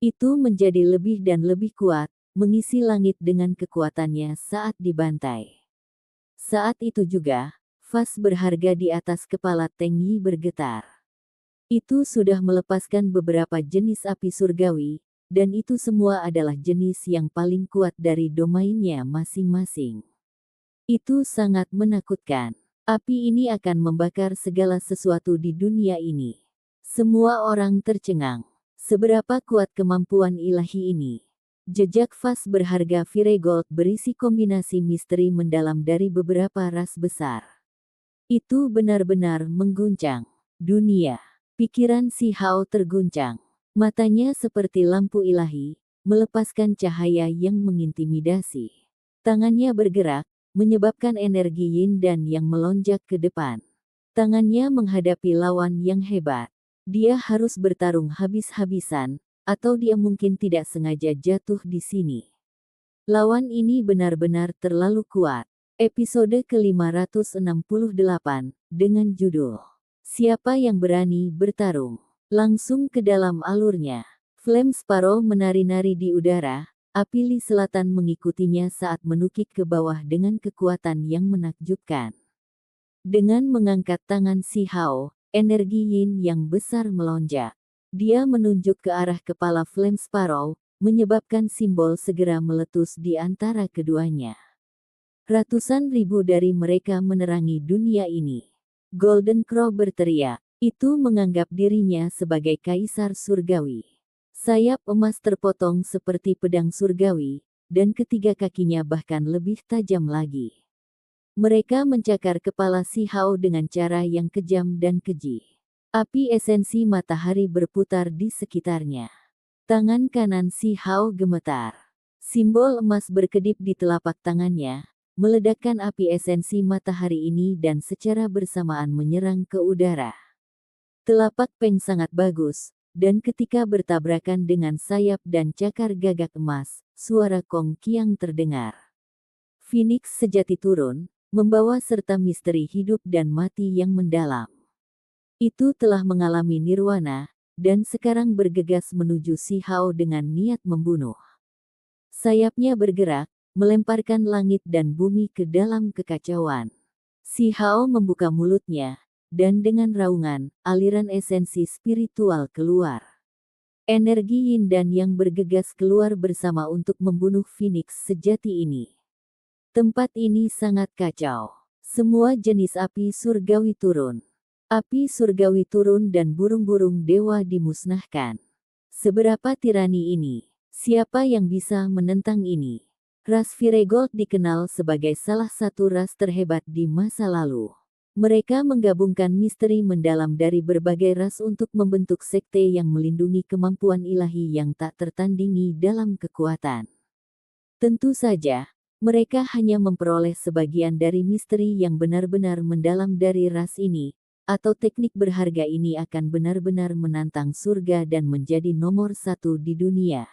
Speaker 1: Itu menjadi lebih dan lebih kuat, mengisi langit dengan kekuatannya saat dibantai. Saat itu juga, vas berharga di atas kepala Teng Yi bergetar. Itu sudah melepaskan beberapa jenis api surgawi, dan itu semua adalah jenis yang paling kuat dari domainnya masing-masing. Itu sangat menakutkan. Api ini akan membakar segala sesuatu di dunia ini. Semua orang tercengang. Seberapa kuat kemampuan ilahi ini? Jejak vas berharga Viregold berisi kombinasi misteri mendalam dari beberapa ras besar. Itu benar-benar mengguncang dunia. Pikiran Si Hao terguncang. Matanya seperti lampu ilahi, melepaskan cahaya yang mengintimidasi. Tangannya bergerak, menyebabkan energi yin dan yang melonjak ke depan. Tangannya menghadapi lawan yang hebat. Dia harus bertarung habis-habisan, atau dia mungkin tidak sengaja jatuh di sini. Lawan ini benar-benar terlalu kuat. Episode ke-568, dengan judul Siapa yang Berani Bertarung. Langsung ke dalam alurnya. Flame Sparrow menari-nari di udara, api Li Selatan mengikutinya saat menukik ke bawah dengan kekuatan yang menakjubkan. Dengan mengangkat tangan Si Hao, energi Yin yang besar melonjak. Dia menunjuk ke arah kepala Flame Sparrow, menyebabkan simbol segera meletus di antara keduanya. Ratusan ribu dari mereka menerangi dunia ini. Golden Crow berteriak, itu menganggap dirinya sebagai kaisar surgawi. Sayap emas terpotong seperti pedang surgawi, dan ketiga kakinya bahkan lebih tajam lagi. Mereka mencakar kepala Si Hao dengan cara yang kejam dan keji. Api esensi matahari berputar di sekitarnya. Tangan kanan Si Hao gemetar. Simbol emas berkedip di telapak tangannya, meledakkan api esensi matahari ini dan secara bersamaan menyerang ke udara. Telapak Peng sangat bagus, dan ketika bertabrakan dengan sayap dan cakar gagak emas, suara Kong Qiang terdengar. Phoenix sejati turun, membawa serta misteri hidup dan mati yang mendalam. Itu telah mengalami nirwana, dan sekarang bergegas menuju Si Hao dengan niat membunuh. Sayapnya bergerak, melemparkan langit dan bumi ke dalam kekacauan. Si Hao membuka mulutnya, dan dengan raungan, aliran esensi spiritual keluar. Energi Yin dan yang bergegas keluar bersama untuk membunuh Phoenix sejati ini. Tempat ini sangat kacau. Semua jenis api surgawi turun. Api surgawi turun dan burung-burung dewa dimusnahkan. Seberapa tirani ini? Siapa yang bisa menentang ini? Ras Viregold dikenal sebagai salah satu ras terhebat di masa lalu. Mereka menggabungkan misteri mendalam dari berbagai ras untuk membentuk sekte yang melindungi kemampuan ilahi yang tak tertandingi dalam kekuatan. Tentu saja, mereka hanya memperoleh sebagian dari misteri yang benar-benar mendalam dari ras ini, atau teknik berharga ini akan benar-benar menantang surga dan menjadi nomor satu di dunia.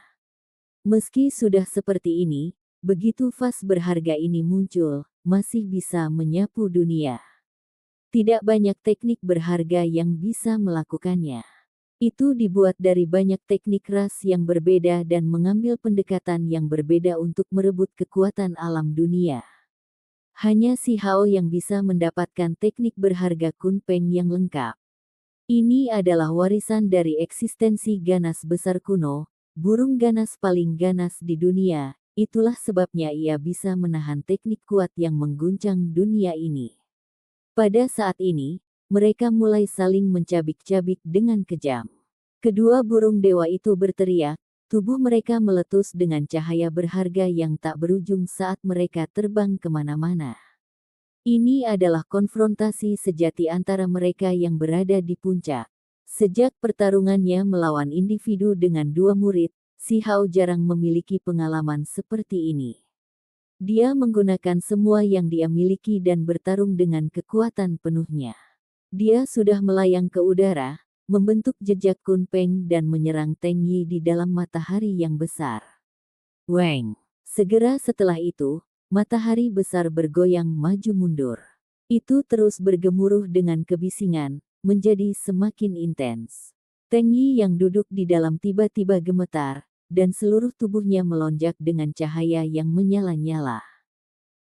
Speaker 1: Meski sudah seperti ini, begitu vas berharga ini muncul, masih bisa menyapu dunia. Tidak banyak teknik berharga yang bisa melakukannya. Itu dibuat dari banyak teknik ras yang berbeda dan mengambil pendekatan yang berbeda untuk merebut kekuatan alam dunia. Hanya Si Hao yang bisa mendapatkan teknik berharga Kunpeng yang lengkap. Ini adalah warisan dari eksistensi ganas besar kuno, burung ganas paling ganas di dunia, itulah sebabnya ia bisa menahan teknik kuat yang mengguncang dunia ini. Pada saat ini, mereka mulai saling mencabik-cabik dengan kejam. Kedua burung dewa itu berteriak, tubuh mereka meletus dengan cahaya berharga yang tak berujung saat mereka terbang kemana-mana. Ini adalah konfrontasi sejati antara mereka yang berada di puncak. Sejak pertarungannya melawan individu dengan dua murid, Si Hao jarang memiliki pengalaman seperti ini. Dia menggunakan semua yang dia miliki dan bertarung dengan kekuatan penuhnya. Dia sudah melayang ke udara, membentuk jejak Kunpeng dan menyerang Teng Yi di dalam matahari yang besar. Weng. Segera setelah itu, matahari besar bergoyang maju mundur. Itu terus bergemuruh dengan kebisingan, menjadi semakin intens. Teng Yi yang duduk di dalam tiba-tiba gemetar, dan seluruh tubuhnya melonjak dengan cahaya yang menyala-nyala.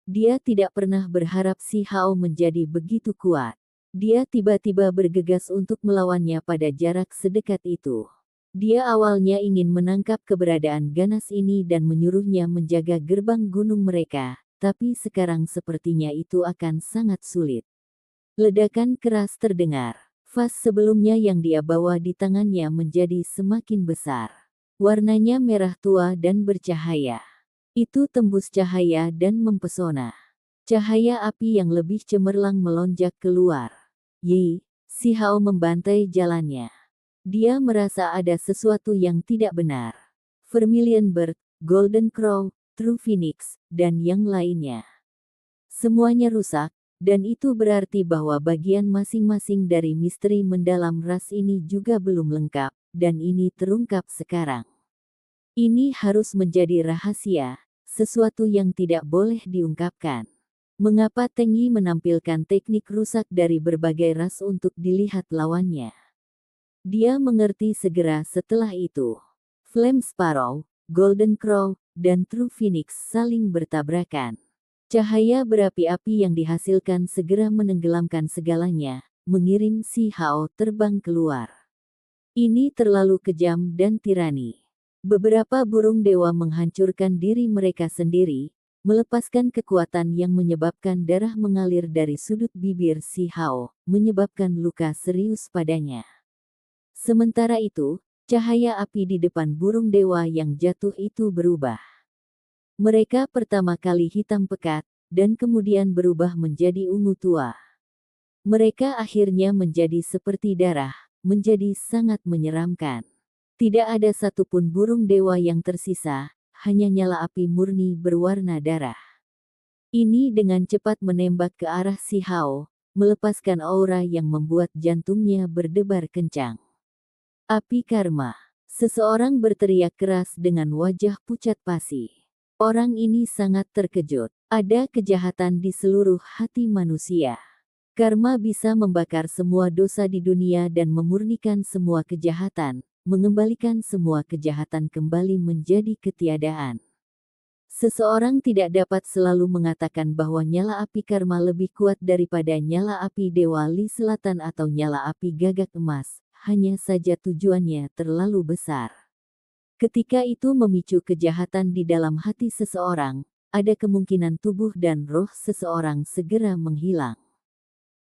Speaker 1: Dia tidak pernah berharap Si Hao menjadi begitu kuat. Dia tiba-tiba bergegas untuk melawannya pada jarak sedekat itu. Dia awalnya ingin menangkap keberadaan ganas ini dan menyuruhnya menjaga gerbang gunung mereka, tapi sekarang sepertinya itu akan sangat sulit. Ledakan keras terdengar. Vas sebelumnya yang dia bawa di tangannya menjadi semakin besar. Warnanya merah tua dan bercahaya. Itu tembus cahaya dan mempesona. Cahaya api yang lebih cemerlang melonjak keluar. Yi, Si Hao membantai jalannya. Dia merasa ada sesuatu yang tidak benar. Vermilion Bird, Golden Crow, True Phoenix, dan yang lainnya. Semuanya rusak, dan itu berarti bahwa bagian masing-masing dari misteri mendalam ras ini juga belum lengkap, dan ini terungkap sekarang. Ini harus menjadi rahasia, sesuatu yang tidak boleh diungkapkan. Mengapa Teng Yi menampilkan teknik rusak dari berbagai ras untuk dilihat lawannya? Dia mengerti segera setelah itu. Flame Sparrow, Golden Crow, dan True Phoenix saling bertabrakan. Cahaya berapi-api yang dihasilkan segera menenggelamkan segalanya, mengirim Si Hao terbang keluar. Ini terlalu kejam dan tirani. Beberapa burung dewa menghancurkan diri mereka sendiri, melepaskan kekuatan yang menyebabkan darah mengalir dari sudut bibir Si Hao, menyebabkan luka serius padanya. Sementara itu, cahaya api di depan burung dewa yang jatuh itu berubah. Mereka pertama kali hitam pekat, dan kemudian berubah menjadi ungu tua. Mereka akhirnya menjadi seperti darah, menjadi sangat menyeramkan. Tidak ada satupun burung dewa yang tersisa, hanya nyala api murni berwarna darah. Ini dengan cepat menembak ke arah Si Hao, melepaskan aura yang membuat jantungnya berdebar kencang. Api karma. Seseorang berteriak keras dengan wajah pucat pasi. Orang ini sangat terkejut. Ada kejahatan di seluruh hati manusia. Karma bisa membakar semua dosa di dunia dan memurnikan semua kejahatan, mengembalikan semua kejahatan kembali menjadi ketiadaan. Seseorang tidak dapat selalu mengatakan bahwa nyala api karma lebih kuat daripada nyala api Dewa Li Selatan atau nyala api gagak emas, hanya saja tujuannya terlalu besar. Ketika itu memicu kejahatan di dalam hati seseorang, ada kemungkinan tubuh dan roh seseorang segera menghilang.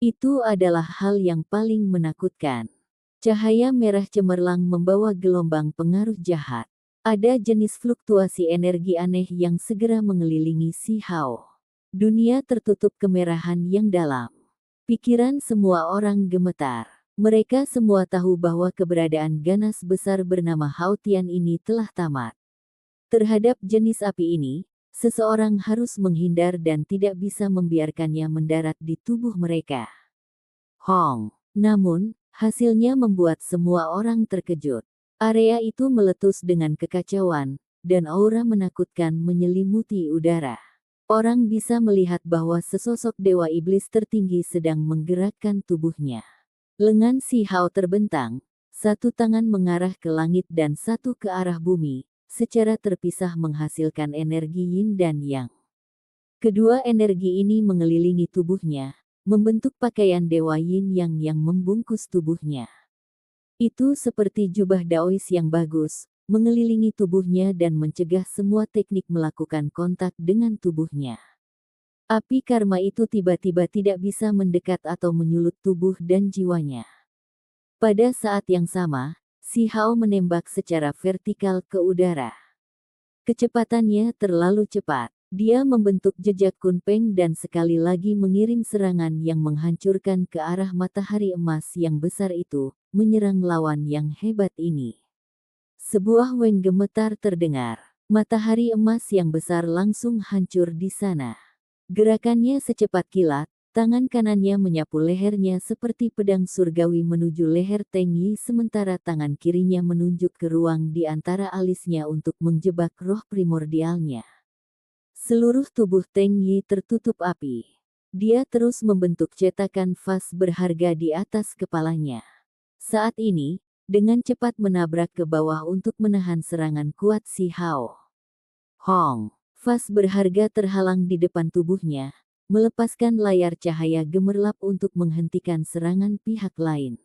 Speaker 1: Itu adalah hal yang paling menakutkan. Cahaya merah cemerlang membawa gelombang pengaruh jahat. Ada jenis fluktuasi energi aneh yang segera mengelilingi Si Hao. Dunia tertutup kemerahan yang dalam. Pikiran semua orang gemetar. Mereka semua tahu bahwa keberadaan ganas besar bernama Hao Tian ini telah tamat. Terhadap jenis api ini, seseorang harus menghindar dan tidak bisa membiarkannya mendarat di tubuh mereka. Hong. Namun, hasilnya membuat semua orang terkejut. Area itu meletus dengan kekacauan, dan aura menakutkan menyelimuti udara. Orang bisa melihat bahwa sesosok dewa iblis tertinggi sedang menggerakkan tubuhnya. Lengan Si Hao terbentang, satu tangan mengarah ke langit dan satu ke arah bumi, secara terpisah menghasilkan energi yin dan yang. Kedua energi ini mengelilingi tubuhnya, membentuk pakaian dewa yin yang membungkus tubuhnya. Itu seperti jubah daois yang bagus, mengelilingi tubuhnya dan mencegah semua teknik melakukan kontak dengan tubuhnya. Api karma itu tiba-tiba tidak bisa mendekat atau menyulut tubuh dan jiwanya. Pada saat yang sama, Si Hao menembak secara vertikal ke udara. Kecepatannya terlalu cepat. Dia membentuk jejak kunpeng dan sekali lagi mengirim serangan yang menghancurkan ke arah matahari emas yang besar itu, menyerang lawan yang hebat ini. Sebuah weng gemetar terdengar. Matahari emas yang besar langsung hancur di sana. Gerakannya secepat kilat, tangan kanannya menyapu lehernya seperti pedang surgawi menuju leher Teng Yi sementara tangan kirinya menunjuk ke ruang di antara alisnya untuk menjebak roh primordialnya. Seluruh tubuh Teng Yi tertutup api. Dia terus membentuk cetakan vas berharga di atas kepalanya. Saat ini, dengan cepat menabrak ke bawah untuk menahan serangan kuat Si Hao. Hong. Vas berharga terhalang di depan tubuhnya, melepaskan layar cahaya gemerlap untuk menghentikan serangan pihak lain.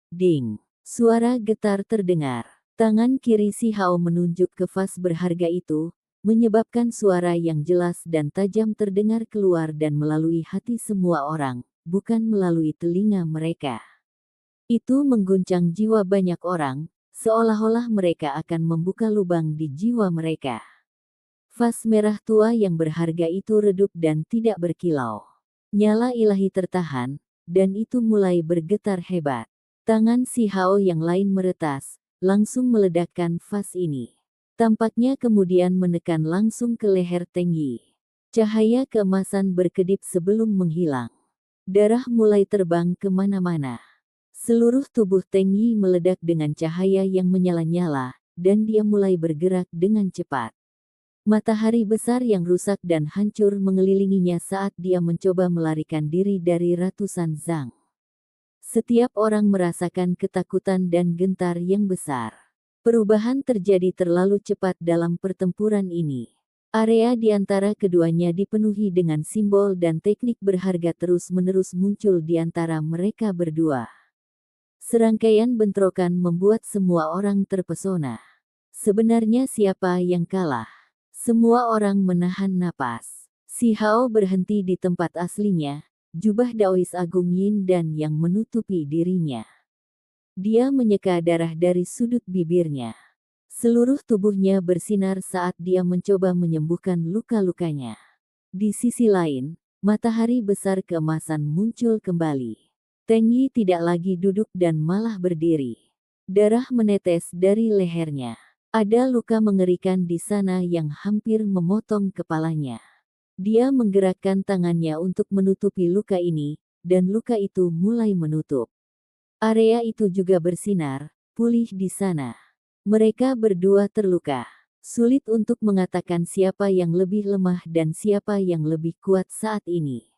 Speaker 1: Ding! Suara getar terdengar. Tangan kiri Si Hao menunjuk ke vas berharga itu, menyebabkan suara yang jelas dan tajam terdengar keluar dan melalui hati semua orang, bukan melalui telinga mereka. Itu mengguncang jiwa banyak orang, seolah-olah mereka akan membuka lubang di jiwa mereka. Vas merah tua yang berharga itu redup dan tidak berkilau. Nyala ilahi tertahan, dan itu mulai bergetar hebat. Tangan Si Hao yang lain meretas, langsung meledakkan vas ini. Tampaknya kemudian menekan langsung ke leher Teng Yi. Cahaya keemasan berkedip sebelum menghilang. Darah mulai terbang kemana-mana. Seluruh tubuh Teng Yi meledak dengan cahaya yang menyala-nyala, dan dia mulai bergerak dengan cepat. Matahari besar yang rusak dan hancur mengelilinginya saat dia mencoba melarikan diri dari ratusan zang. Setiap orang merasakan ketakutan dan gentar yang besar. Perubahan terjadi terlalu cepat dalam pertempuran ini. Area di antara keduanya dipenuhi dengan simbol dan teknik berharga terus-menerus muncul di antara mereka berdua. Serangkaian bentrokan membuat semua orang terpesona. Sebenarnya siapa yang kalah? Semua orang menahan napas. Si Hao berhenti di tempat aslinya, jubah Daois Agung Yin dan yang menutupi dirinya. Dia menyeka darah dari sudut bibirnya. Seluruh tubuhnya bersinar saat dia mencoba menyembuhkan luka-lukanya. Di sisi lain, matahari besar keemasan muncul kembali. Teng Yi tidak lagi duduk dan malah berdiri. Darah menetes dari lehernya. Ada luka mengerikan di sana yang hampir memotong kepalanya. Dia menggerakkan tangannya untuk menutupi luka ini, dan luka itu mulai menutup. Area itu juga bersinar, pulih di sana. Mereka berdua terluka. Sulit untuk mengatakan siapa yang lebih lemah dan siapa yang lebih kuat saat ini.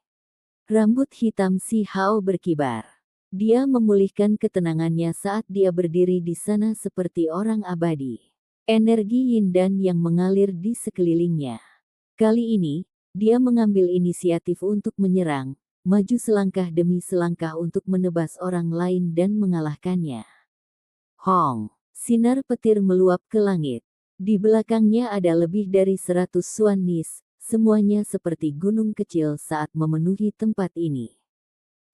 Speaker 1: Rambut hitam si Hao berkibar. Dia memulihkan ketenangannya saat dia berdiri di sana seperti orang abadi. Energi yin dan yang mengalir di sekelilingnya. Kali ini, dia mengambil inisiatif untuk menyerang, maju selangkah demi selangkah untuk menebas orang lain dan mengalahkannya. Hong! Sinar petir meluap ke langit. Di belakangnya ada lebih dari 100 Suan Nis, semuanya seperti gunung kecil saat memenuhi tempat ini.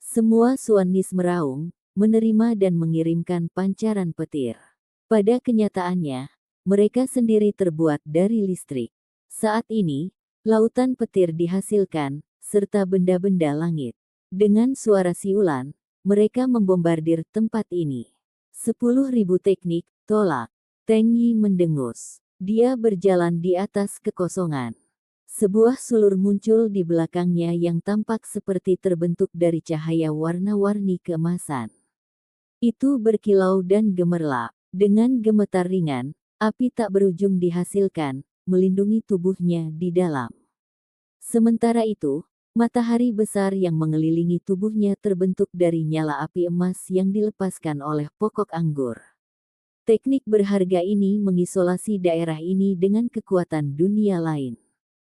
Speaker 1: Semua Suan Nis meraung, menerima dan mengirimkan pancaran petir. Pada kenyataannya, mereka sendiri terbuat dari listrik. Saat ini, lautan petir dihasilkan, serta benda-benda langit. Dengan suara siulan, mereka membombardir tempat ini. 10.000 teknik, tolak. Teng Yi mendengus. Dia berjalan di atas kekosongan. Sebuah sulur muncul di belakangnya yang tampak seperti terbentuk dari cahaya warna-warni keemasan. Itu berkilau dan gemerlap. Dengan gemetar ringan, api tak berujung dihasilkan, melindungi tubuhnya di dalam. Sementara itu, matahari besar yang mengelilingi tubuhnya terbentuk dari nyala api emas yang dilepaskan oleh pokok anggur. Teknik berharga ini mengisolasi daerah ini dengan kekuatan dunia lain.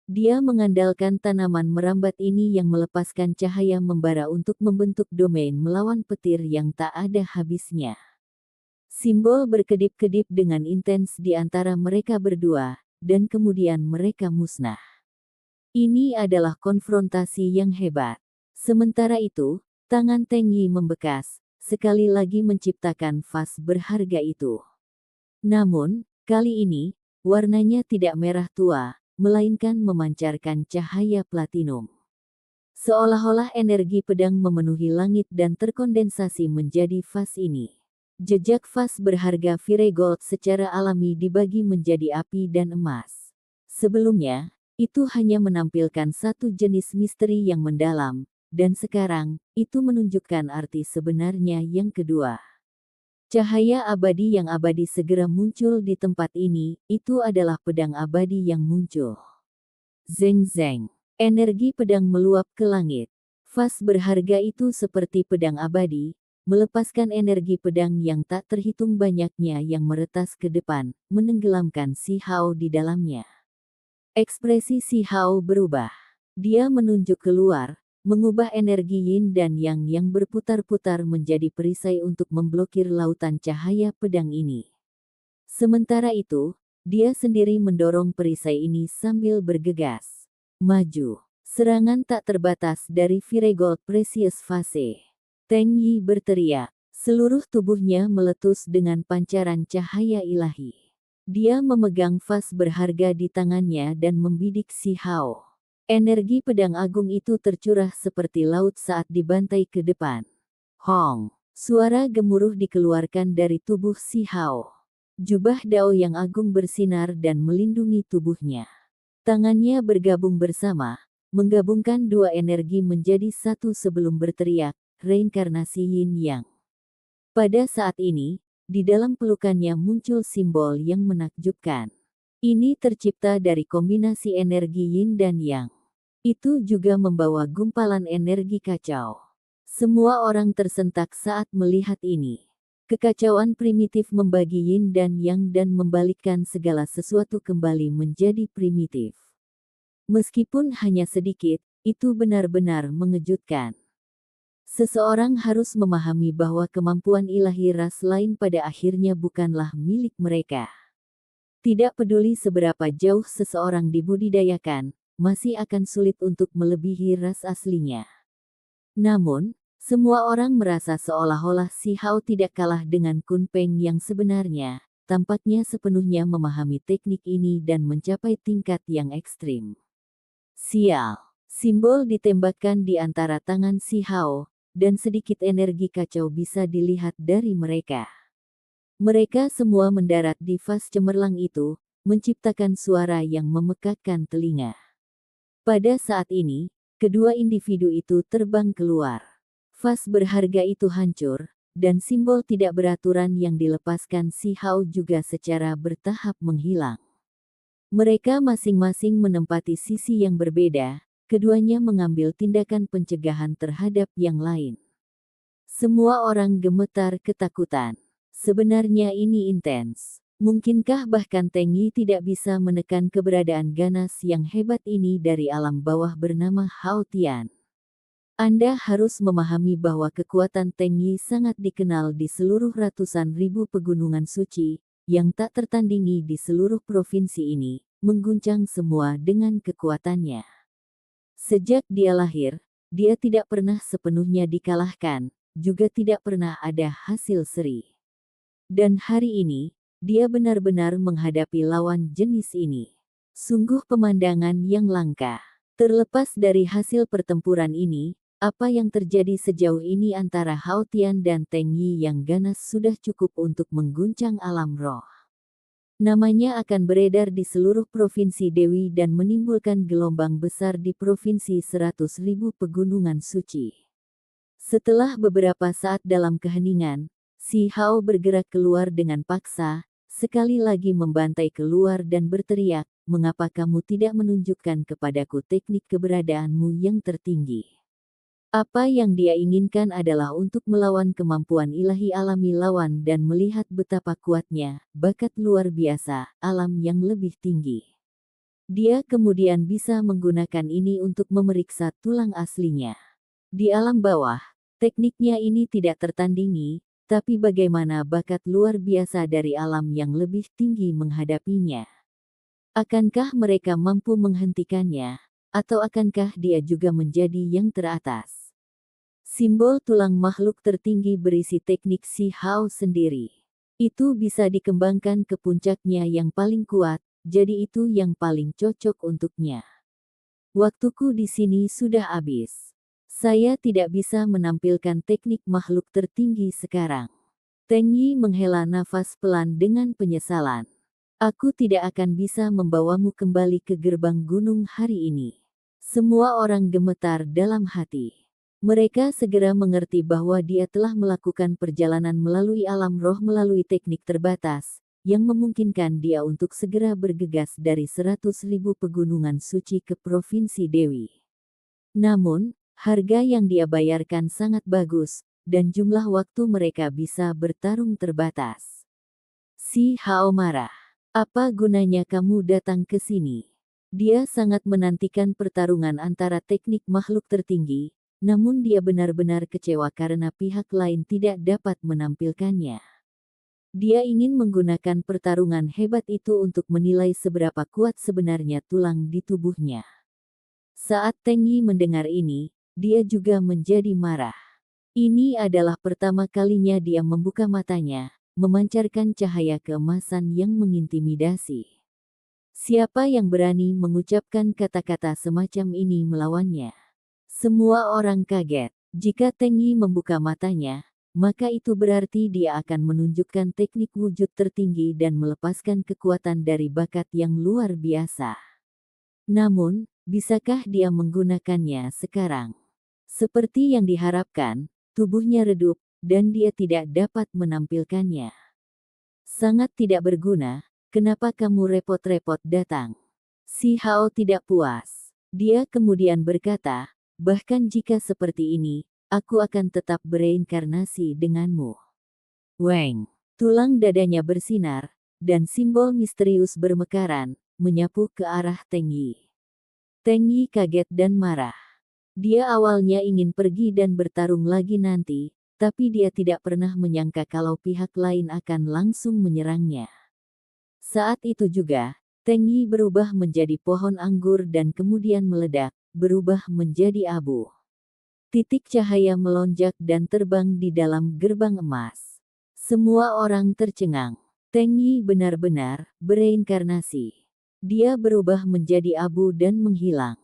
Speaker 1: Dia mengandalkan tanaman merambat ini yang melepaskan cahaya membara untuk membentuk domain melawan petir yang tak ada habisnya. Simbol berkedip-kedip dengan intens di antara mereka berdua, dan kemudian mereka musnah. Ini adalah konfrontasi yang hebat. Sementara itu, tangan Teng Yi membekas, sekali lagi menciptakan vas berharga itu. Namun, kali ini, warnanya tidak merah tua, melainkan memancarkan cahaya platinum. Seolah-olah energi pedang memenuhi langit dan terkondensasi menjadi vas ini. Jejak vas berharga Viregold secara alami dibagi menjadi api dan emas. Sebelumnya, itu hanya menampilkan satu jenis misteri yang mendalam, dan sekarang, itu menunjukkan arti sebenarnya yang kedua. Cahaya abadi yang abadi segera muncul di tempat ini, itu adalah pedang abadi yang muncul. Zeng zeng. Energi pedang meluap ke langit. Vas berharga itu seperti pedang abadi, melepaskan energi pedang yang tak terhitung banyaknya yang meretas ke depan, menenggelamkan si Hao di dalamnya. Ekspresi si Hao berubah. Dia menunjuk keluar, mengubah energi yin dan yang berputar-putar menjadi perisai untuk memblokir lautan cahaya pedang ini. Sementara itu, dia sendiri mendorong perisai ini sambil bergegas. Maju. Serangan tak terbatas dari Viregold Precious Vase. Teng Yi berteriak. Seluruh tubuhnya meletus dengan pancaran cahaya ilahi. Dia memegang vas berharga di tangannya dan membidik si Hao. Energi pedang agung itu tercurah seperti laut saat dibantai ke depan. Hong! Suara gemuruh dikeluarkan dari tubuh si Hao. Jubah Dao yang agung bersinar dan melindungi tubuhnya. Tangannya bergabung bersama, menggabungkan dua energi menjadi satu sebelum berteriak, reinkarnasi Yin Yang. Pada saat ini, di dalam pelukannya muncul simbol yang menakjubkan. Ini tercipta dari kombinasi energi yin dan yang. Itu juga membawa gumpalan energi kacau. Semua orang tersentak saat melihat ini. Kekacauan primitif membagi yin dan yang dan membalikkan segala sesuatu kembali menjadi primitif. Meskipun hanya sedikit, itu benar-benar mengejutkan. Seseorang harus memahami bahwa kemampuan ilahi ras lain pada akhirnya bukanlah milik mereka. Tidak peduli seberapa jauh seseorang dibudidayakan, masih akan sulit untuk melebihi ras aslinya. Namun, semua orang merasa seolah-olah Si Hao tidak kalah dengan Kun Peng yang sebenarnya, tampaknya sepenuhnya memahami teknik ini dan mencapai tingkat yang ekstrim. Sial, simbol ditembakkan di antara tangan Si Hao, dan sedikit energi kacau bisa dilihat dari mereka. Mereka semua mendarat di vas cemerlang itu, menciptakan suara yang memekakkan telinga. Pada saat ini, kedua individu itu terbang keluar. Vas berharga itu hancur, dan simbol tidak beraturan yang dilepaskan Si Hao juga secara bertahap menghilang. Mereka masing-masing menempati sisi yang berbeda, keduanya mengambil tindakan pencegahan terhadap yang lain. Semua orang gemetar ketakutan. Sebenarnya ini intens. Mungkinkah bahkan Teng Yi tidak bisa menekan keberadaan ganas yang hebat ini dari alam bawah bernama Hao Tian? Anda harus memahami bahwa kekuatan Teng Yi sangat dikenal di seluruh ratusan ribu pegunungan suci, yang tak tertandingi di seluruh provinsi ini, mengguncang semua dengan kekuatannya. Sejak dia lahir, dia tidak pernah sepenuhnya dikalahkan, juga tidak pernah ada hasil seri. Dan hari ini, dia benar-benar menghadapi lawan jenis ini. Sungguh pemandangan yang langka. Terlepas dari hasil pertempuran ini, apa yang terjadi sejauh ini antara Hao Tian dan Teng Yi yang ganas sudah cukup untuk mengguncang alam roh. Namanya akan beredar di seluruh provinsi Dewi dan menimbulkan gelombang besar di provinsi 100.000 pegunungan suci. Setelah beberapa saat dalam keheningan, Si Hao bergerak keluar dengan paksa, sekali lagi membantai keluar dan berteriak, "Mengapa kamu tidak menunjukkan kepadaku teknik keberadaanmu yang tertinggi?" Apa yang dia inginkan adalah untuk melawan kemampuan ilahi alami lawan dan melihat betapa kuatnya, bakat luar biasa, alam yang lebih tinggi. Dia kemudian bisa menggunakan ini untuk memeriksa tulang aslinya. Di alam bawah, tekniknya ini tidak tertandingi, tapi bagaimana bakat luar biasa dari alam yang lebih tinggi menghadapinya? Akankah mereka mampu menghentikannya, atau akankah dia juga menjadi yang teratas? Simbol tulang makhluk tertinggi berisi teknik Si Hao sendiri. Itu bisa dikembangkan ke puncaknya yang paling kuat, jadi itu yang paling cocok untuknya. Waktuku di sini sudah habis. Saya tidak bisa menampilkan teknik makhluk tertinggi sekarang. Teng Yi menghela nafas pelan dengan penyesalan. Aku tidak akan bisa membawamu kembali ke gerbang gunung hari ini. Semua orang gemetar dalam hati. Mereka segera mengerti bahwa dia telah melakukan perjalanan melalui alam roh melalui teknik terbatas, yang memungkinkan dia untuk segera bergegas dari 100.000 pegunungan suci ke Provinsi Dewi. Namun, harga yang dia bayarkan sangat bagus, dan jumlah waktu mereka bisa bertarung terbatas. Si Hao marah. Apa gunanya kamu datang ke sini? Dia sangat menantikan pertarungan antara teknik makhluk tertinggi, namun dia benar-benar kecewa karena pihak lain tidak dapat menampilkannya. Dia ingin menggunakan pertarungan hebat itu untuk menilai seberapa kuat sebenarnya tulang di tubuhnya. Saat Teng Yi mendengar ini, dia juga menjadi marah. Ini adalah pertama kalinya dia membuka matanya, memancarkan cahaya keemasan yang mengintimidasi. Siapa yang berani mengucapkan kata-kata semacam ini melawannya? Semua orang kaget. Jika Teng Yi membuka matanya, maka itu berarti dia akan menunjukkan teknik wujud tertinggi dan melepaskan kekuatan dari bakat yang luar biasa. Namun, bisakah dia menggunakannya sekarang? Seperti yang diharapkan, tubuhnya redup, dan dia tidak dapat menampilkannya. Sangat tidak berguna, kenapa kamu repot-repot datang? Si Hao tidak puas. Dia kemudian berkata, bahkan jika seperti ini, aku akan tetap bereinkarnasi denganmu. Weng. Tulang dadanya bersinar, dan simbol misterius bermekaran, menyapu ke arah Teng Yi. Teng Yi kaget dan marah. Dia awalnya ingin pergi dan bertarung lagi nanti, tapi dia tidak pernah menyangka kalau pihak lain akan langsung menyerangnya. Saat itu juga, Teng Yi berubah menjadi pohon anggur dan kemudian meledak, berubah menjadi abu. Titik cahaya melonjak dan terbang di dalam gerbang emas. Semua orang tercengang. Teng Yi benar-benar bereinkarnasi. Dia berubah menjadi abu dan menghilang.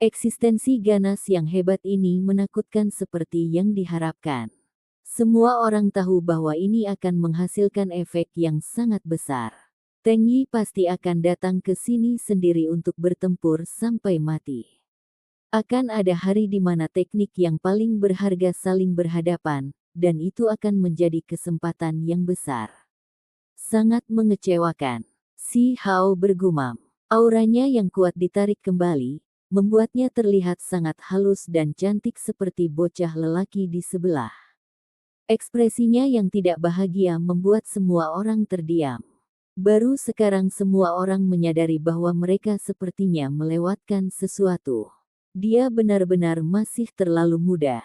Speaker 1: Eksistensi ganas yang hebat ini menakutkan seperti yang diharapkan. Semua orang tahu bahwa ini akan menghasilkan efek yang sangat besar. Teng Yi pasti akan datang ke sini sendiri untuk bertempur sampai mati. Akan ada hari di mana teknik yang paling berharga saling berhadapan, dan itu akan menjadi kesempatan yang besar. Sangat mengecewakan. Si Hao bergumam. Auranya yang kuat ditarik kembali, membuatnya terlihat sangat halus dan cantik seperti bocah lelaki di sebelah. Ekspresinya yang tidak bahagia membuat semua orang terdiam. Baru sekarang semua orang menyadari bahwa mereka sepertinya melewatkan sesuatu. Dia benar-benar masih terlalu muda.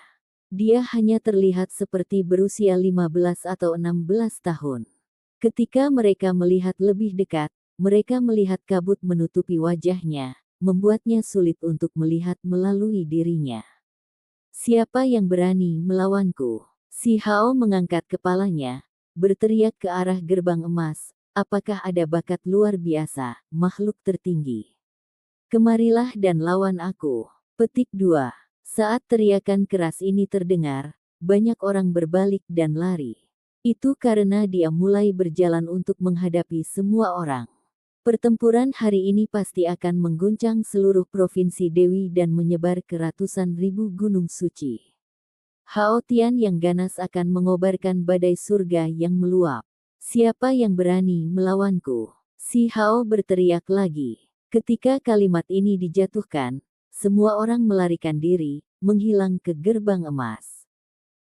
Speaker 1: Dia hanya terlihat seperti berusia 15 atau 16 tahun. Ketika mereka melihat lebih dekat, mereka melihat kabut menutupi wajahnya, membuatnya sulit untuk melihat melalui dirinya. Siapa yang berani melawanku? Si Hao mengangkat kepalanya, berteriak ke arah gerbang emas, apakah ada bakat luar biasa, makhluk tertinggi? Kemarilah dan lawan aku. Petik 2. Saat teriakan keras ini terdengar, banyak orang berbalik dan lari. Itu karena dia mulai berjalan untuk menghadapi semua orang. Pertempuran hari ini pasti akan mengguncang seluruh provinsi Dewi dan menyebar ke ratusan ribu gunung suci. Hao Tian yang ganas akan mengobarkan badai surga yang meluap. Siapa yang berani melawanku? Si Hao berteriak lagi. Ketika kalimat ini dijatuhkan, semua orang melarikan diri, menghilang ke gerbang emas.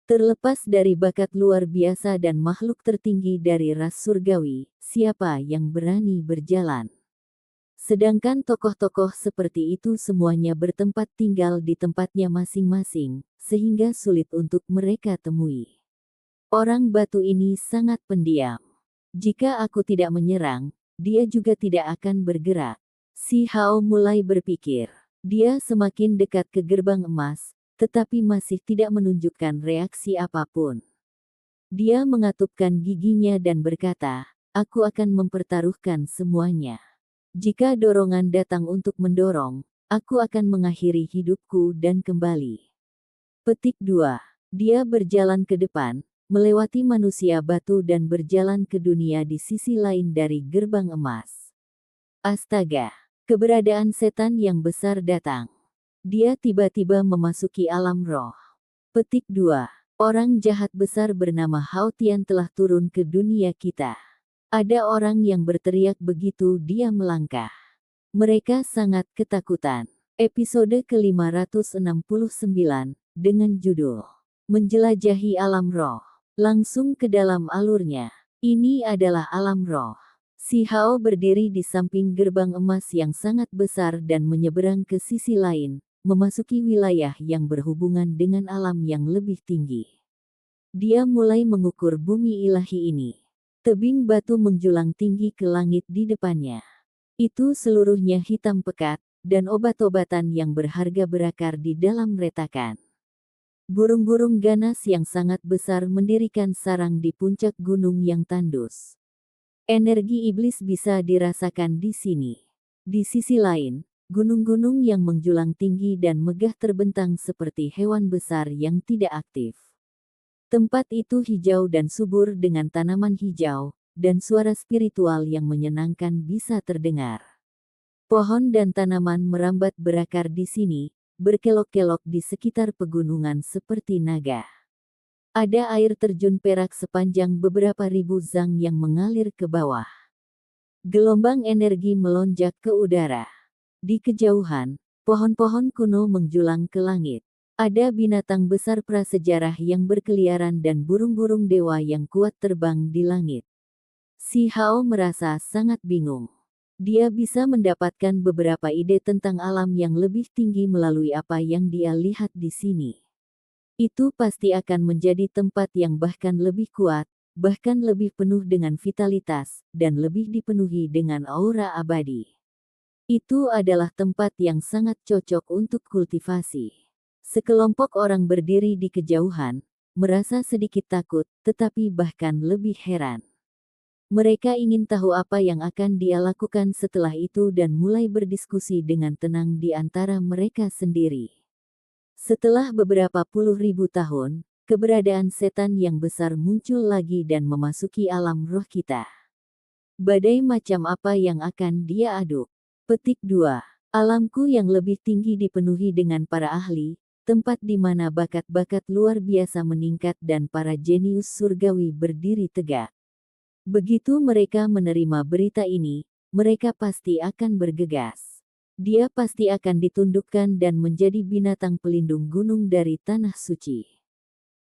Speaker 1: Terlepas dari bakat luar biasa dan makhluk tertinggi dari ras surgawi, siapa yang berani berjalan? Sedangkan tokoh-tokoh seperti itu semuanya bertempat tinggal di tempatnya masing-masing, sehingga sulit untuk mereka temui. Orang batu ini sangat pendiam. Jika aku tidak menyerang, dia juga tidak akan bergerak. Si Hao mulai berpikir. Dia semakin dekat ke gerbang emas, tetapi masih tidak menunjukkan reaksi apapun. Dia mengatupkan giginya dan berkata, aku akan mempertaruhkan semuanya. Jika dorongan datang untuk mendorong, aku akan mengakhiri hidupku dan kembali. Petik 2. Dia berjalan ke depan, melewati manusia batu dan berjalan ke dunia di sisi lain dari gerbang emas. Astaga! Keberadaan setan yang besar datang. Dia tiba-tiba memasuki alam roh. Petik 2. Orang jahat besar bernama Hao Tian telah turun ke dunia kita. Ada orang yang berteriak begitu dia melangkah. Mereka sangat ketakutan. Episode ke-569, dengan judul Menjelajahi Alam Roh. Langsung ke dalam alurnya. Ini adalah alam roh. Si Hao berdiri di samping gerbang emas yang sangat besar dan menyeberang ke sisi lain, memasuki wilayah yang berhubungan dengan alam yang lebih tinggi. Dia mulai mengukur bumi ilahi ini. Tebing batu menjulang tinggi ke langit di depannya. Itu seluruhnya hitam pekat, dan obat-obatan yang berharga berakar di dalam retakan. Burung-burung ganas yang sangat besar mendirikan sarang di puncak gunung yang tandus. Energi iblis bisa dirasakan di sini. Di sisi lain, gunung-gunung yang menjulang tinggi dan megah terbentang seperti hewan besar yang tidak aktif. Tempat itu hijau dan subur dengan tanaman hijau, dan suara spiritual yang menyenangkan bisa terdengar. Pohon dan tanaman merambat berakar di sini, berkelok-kelok di sekitar pegunungan seperti naga. Ada air terjun perak sepanjang beberapa ribu zang yang mengalir ke bawah. Gelombang energi melonjak ke udara. Di kejauhan, pohon-pohon kuno menjulang ke langit. Ada binatang besar prasejarah yang berkeliaran dan burung-burung dewa yang kuat terbang di langit. Si Hao merasa sangat bingung. Dia bisa mendapatkan beberapa ide tentang alam yang lebih tinggi melalui apa yang dia lihat di sini. Itu pasti akan menjadi tempat yang bahkan lebih kuat, bahkan lebih penuh dengan vitalitas, dan lebih dipenuhi dengan aura abadi. Itu adalah tempat yang sangat cocok untuk kultivasi. Sekelompok orang berdiri di kejauhan, merasa sedikit takut, tetapi bahkan lebih heran. Mereka ingin tahu apa yang akan dia lakukan setelah itu dan mulai berdiskusi dengan tenang di antara mereka sendiri. Setelah beberapa puluh ribu tahun, keberadaan setan yang besar muncul lagi dan memasuki alam roh kita. Badai macam apa yang akan dia aduk? Petik 2. Alamku yang lebih tinggi dipenuhi dengan para ahli, tempat di mana bakat-bakat luar biasa meningkat dan para jenius surgawi berdiri tegak. Begitu mereka menerima berita ini, mereka pasti akan bergegas. Dia pasti akan ditundukkan dan menjadi binatang pelindung gunung dari tanah suci.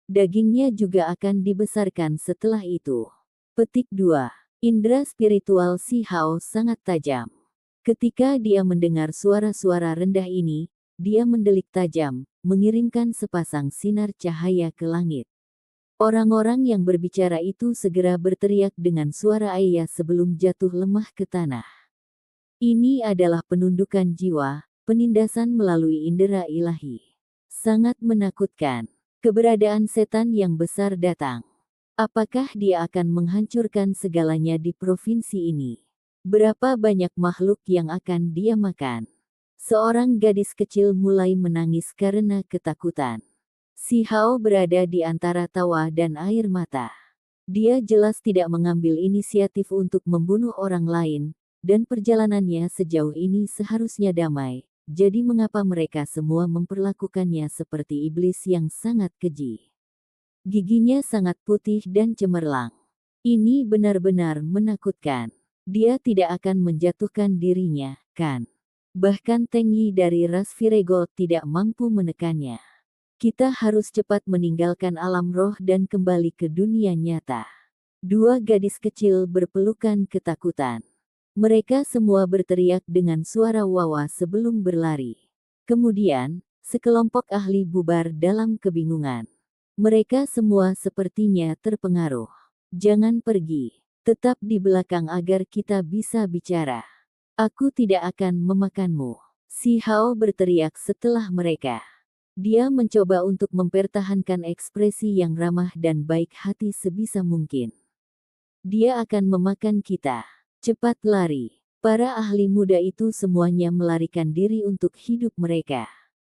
Speaker 1: Dagingnya juga akan dibesarkan setelah itu. Petik 2. Indra spiritual si Hao sangat tajam. Ketika dia mendengar suara-suara rendah ini, dia mendelik tajam, mengirimkan sepasang sinar cahaya ke langit. Orang-orang yang berbicara itu segera berteriak dengan suara ayah sebelum jatuh lemah ke tanah. Ini adalah penundukan jiwa, penindasan melalui indera ilahi. Sangat menakutkan. Keberadaan setan yang besar datang. Apakah dia akan menghancurkan segalanya di provinsi ini? Berapa banyak makhluk yang akan dia makan? Seorang gadis kecil mulai menangis karena ketakutan. Si Hao berada di antara tawa dan air mata. Dia jelas tidak mengambil inisiatif untuk membunuh orang lain, dan perjalanannya sejauh ini seharusnya damai. Jadi mengapa mereka semua memperlakukannya seperti iblis yang sangat keji? Giginya sangat putih dan cemerlang. Ini benar-benar menakutkan. Dia tidak akan menjatuhkan dirinya, kan? Bahkan Teng Yi dari ras Viregold tidak mampu menekannya. Kita harus cepat meninggalkan alam roh dan kembali ke dunia nyata. Dua gadis kecil berpelukan ketakutan. Mereka semua berteriak dengan suara wawa sebelum berlari. Kemudian, sekelompok ahli bubar dalam kebingungan. Mereka semua sepertinya terpengaruh. Jangan pergi. Tetap di belakang agar kita bisa bicara. Aku tidak akan memakanmu. Si Hao berteriak setelah mereka. Dia mencoba untuk mempertahankan ekspresi yang ramah dan baik hati sebisa mungkin. Dia akan memakan kita. Cepat lari. Para ahli muda itu semuanya melarikan diri untuk hidup mereka.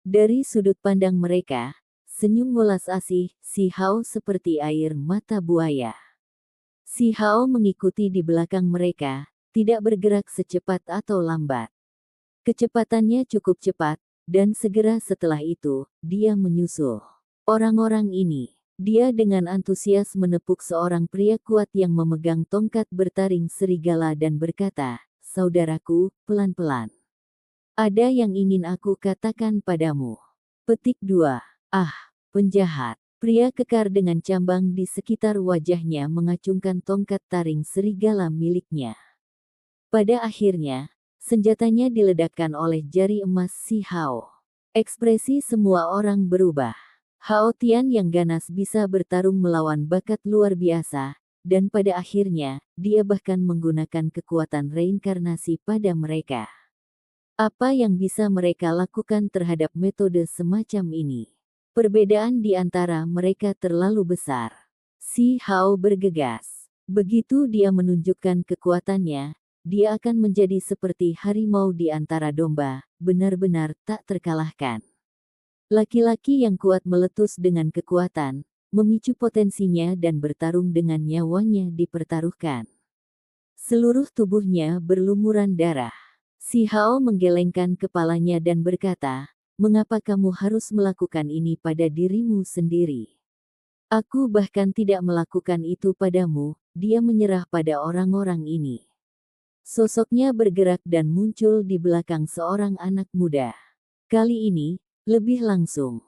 Speaker 1: Dari sudut pandang mereka, senyum welas asih si Hao seperti air mata buaya. Si Hao mengikuti di belakang mereka, tidak bergerak secepat atau lambat. Kecepatannya cukup cepat, dan segera setelah itu, dia menyusul orang-orang ini. Dia dengan antusias menepuk seorang pria kuat yang memegang tongkat bertaring serigala dan berkata, "Saudaraku, pelan-pelan. Ada yang ingin aku katakan padamu." Petik 2. Ah, penjahat. Pria kekar dengan cambang di sekitar wajahnya mengacungkan tongkat taring serigala miliknya. Pada akhirnya, senjatanya diledakkan oleh jari emas si Hao. Ekspresi semua orang berubah. Hao Tian yang ganas bisa bertarung melawan bakat luar biasa, dan pada akhirnya, dia bahkan menggunakan kekuatan reinkarnasi pada mereka. Apa yang bisa mereka lakukan terhadap metode semacam ini? Perbedaan di antara mereka terlalu besar. Si Hao bergegas. Begitu dia menunjukkan kekuatannya, dia akan menjadi seperti harimau di antara domba, benar-benar tak terkalahkan. Laki-laki yang kuat meletus dengan kekuatan, memicu potensinya dan bertarung dengan nyawanya dipertaruhkan. Seluruh tubuhnya berlumuran darah. Si Hao menggelengkan kepalanya dan berkata, "Mengapa kamu harus melakukan ini pada dirimu sendiri? Aku bahkan tidak melakukan itu padamu." Dia menyerah pada orang-orang ini. Sosoknya bergerak dan muncul di belakang seorang anak muda. Kali ini, lebih langsung.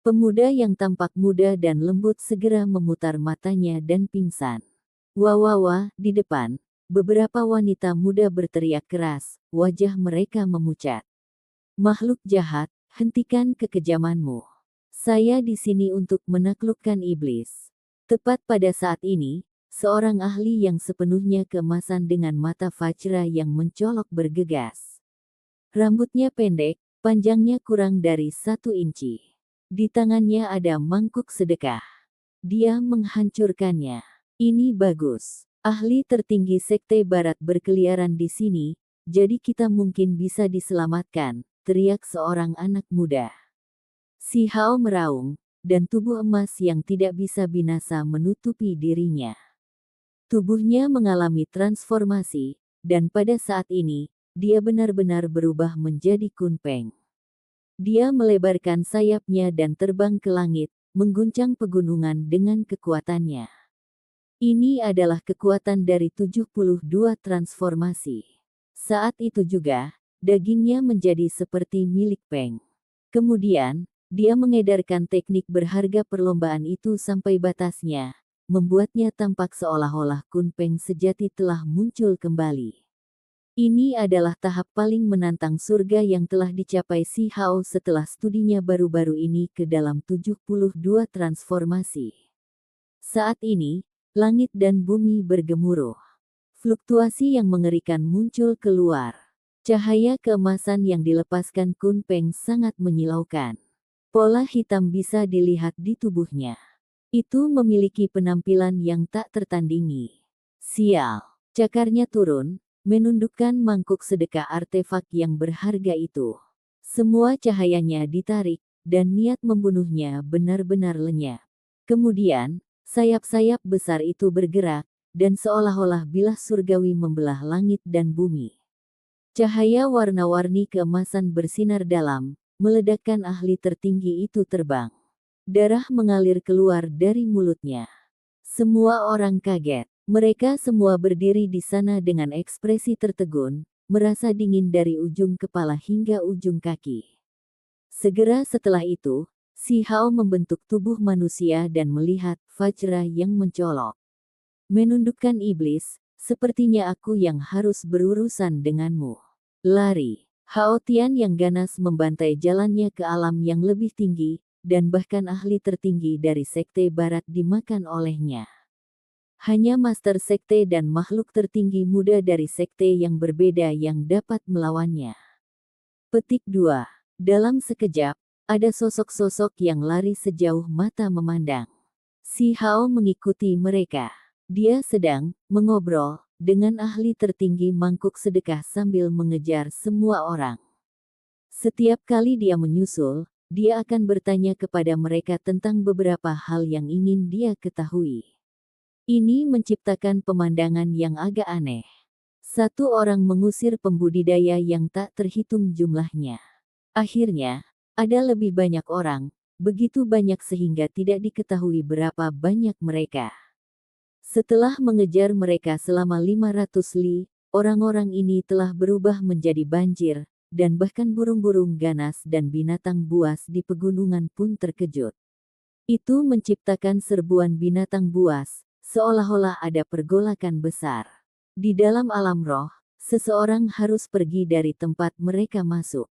Speaker 1: Pemuda yang tampak muda dan lembut segera memutar matanya dan pingsan. Wah wah wah, di depan, beberapa wanita muda berteriak keras, wajah mereka memucat. Makhluk jahat, hentikan kekejamanmu. Saya di sini untuk menaklukkan iblis. Tepat pada saat ini, seorang ahli yang sepenuhnya keemasan dengan mata Fajra yang mencolok bergegas. Rambutnya pendek, panjangnya kurang dari 1 inci. Di tangannya ada mangkuk sedekah. Dia menghancurkannya. Ini bagus. Ahli tertinggi Sekte Barat berkeliaran di sini, jadi kita mungkin bisa diselamatkan, teriak seorang anak muda. Si Hao meraung, dan tubuh emas yang tidak bisa binasa menutupi dirinya. Tubuhnya mengalami transformasi, dan pada saat ini, dia benar-benar berubah menjadi Kunpeng. Dia melebarkan sayapnya dan terbang ke langit, mengguncang pegunungan dengan kekuatannya. Ini adalah kekuatan dari 72 transformasi. Saat itu juga, dagingnya menjadi seperti milik Peng. Kemudian, dia mengedarkan teknik berharga perlombaan itu sampai batasnya, membuatnya tampak seolah-olah Kunpeng sejati telah muncul kembali. Ini adalah tahap paling menantang surga yang telah dicapai Si Hao setelah studinya baru-baru ini ke dalam 72 transformasi. Saat ini, langit dan bumi bergemuruh. Fluktuasi yang mengerikan muncul keluar. Cahaya keemasan yang dilepaskan Kunpeng sangat menyilaukan. Pola hitam bisa dilihat di tubuhnya. Itu memiliki penampilan yang tak tertandingi. Sial, cakarnya turun, menundukkan mangkuk sedekah artefak yang berharga itu. Semua cahayanya ditarik, dan niat membunuhnya benar-benar lenyap. Kemudian, sayap-sayap besar itu bergerak, dan seolah-olah bilah surgawi membelah langit dan bumi. Cahaya warna-warni keemasan bersinar dalam, meledakkan ahli tertinggi itu terbang. Darah mengalir keluar dari mulutnya. Semua orang kaget. Mereka semua berdiri di sana dengan ekspresi tertegun, merasa dingin dari ujung kepala hingga ujung kaki. Segera setelah itu, Si Hao membentuk tubuh manusia dan melihat Fajra yang mencolok. Menundukkan iblis, sepertinya aku yang harus berurusan denganmu. Lari. Hao Tian yang ganas membantai jalannya ke alam yang lebih tinggi, dan bahkan ahli tertinggi dari Sekte Barat dimakan olehnya. Hanya Master Sekte dan makhluk tertinggi muda dari sekte yang berbeda yang dapat melawannya. Petik 2. Dalam sekejap, ada sosok-sosok yang lari sejauh mata memandang. Si Hao mengikuti mereka. Dia sedang mengobrol dengan ahli tertinggi mangkuk sedekah sambil mengejar semua orang. Setiap kali dia menyusul, dia akan bertanya kepada mereka tentang beberapa hal yang ingin dia ketahui. Ini menciptakan pemandangan yang agak aneh. Satu orang mengusir pembudidaya yang tak terhitung jumlahnya. Akhirnya, ada lebih banyak orang, begitu banyak sehingga tidak diketahui berapa banyak mereka. Setelah mengejar mereka selama 500 li, orang-orang ini telah berubah menjadi banjir, dan bahkan burung-burung ganas dan binatang buas di pegunungan pun terkejut. Itu menciptakan serbuan binatang buas, seolah-olah ada pergolakan besar. Di dalam alam roh, seseorang harus pergi dari tempat mereka masuk.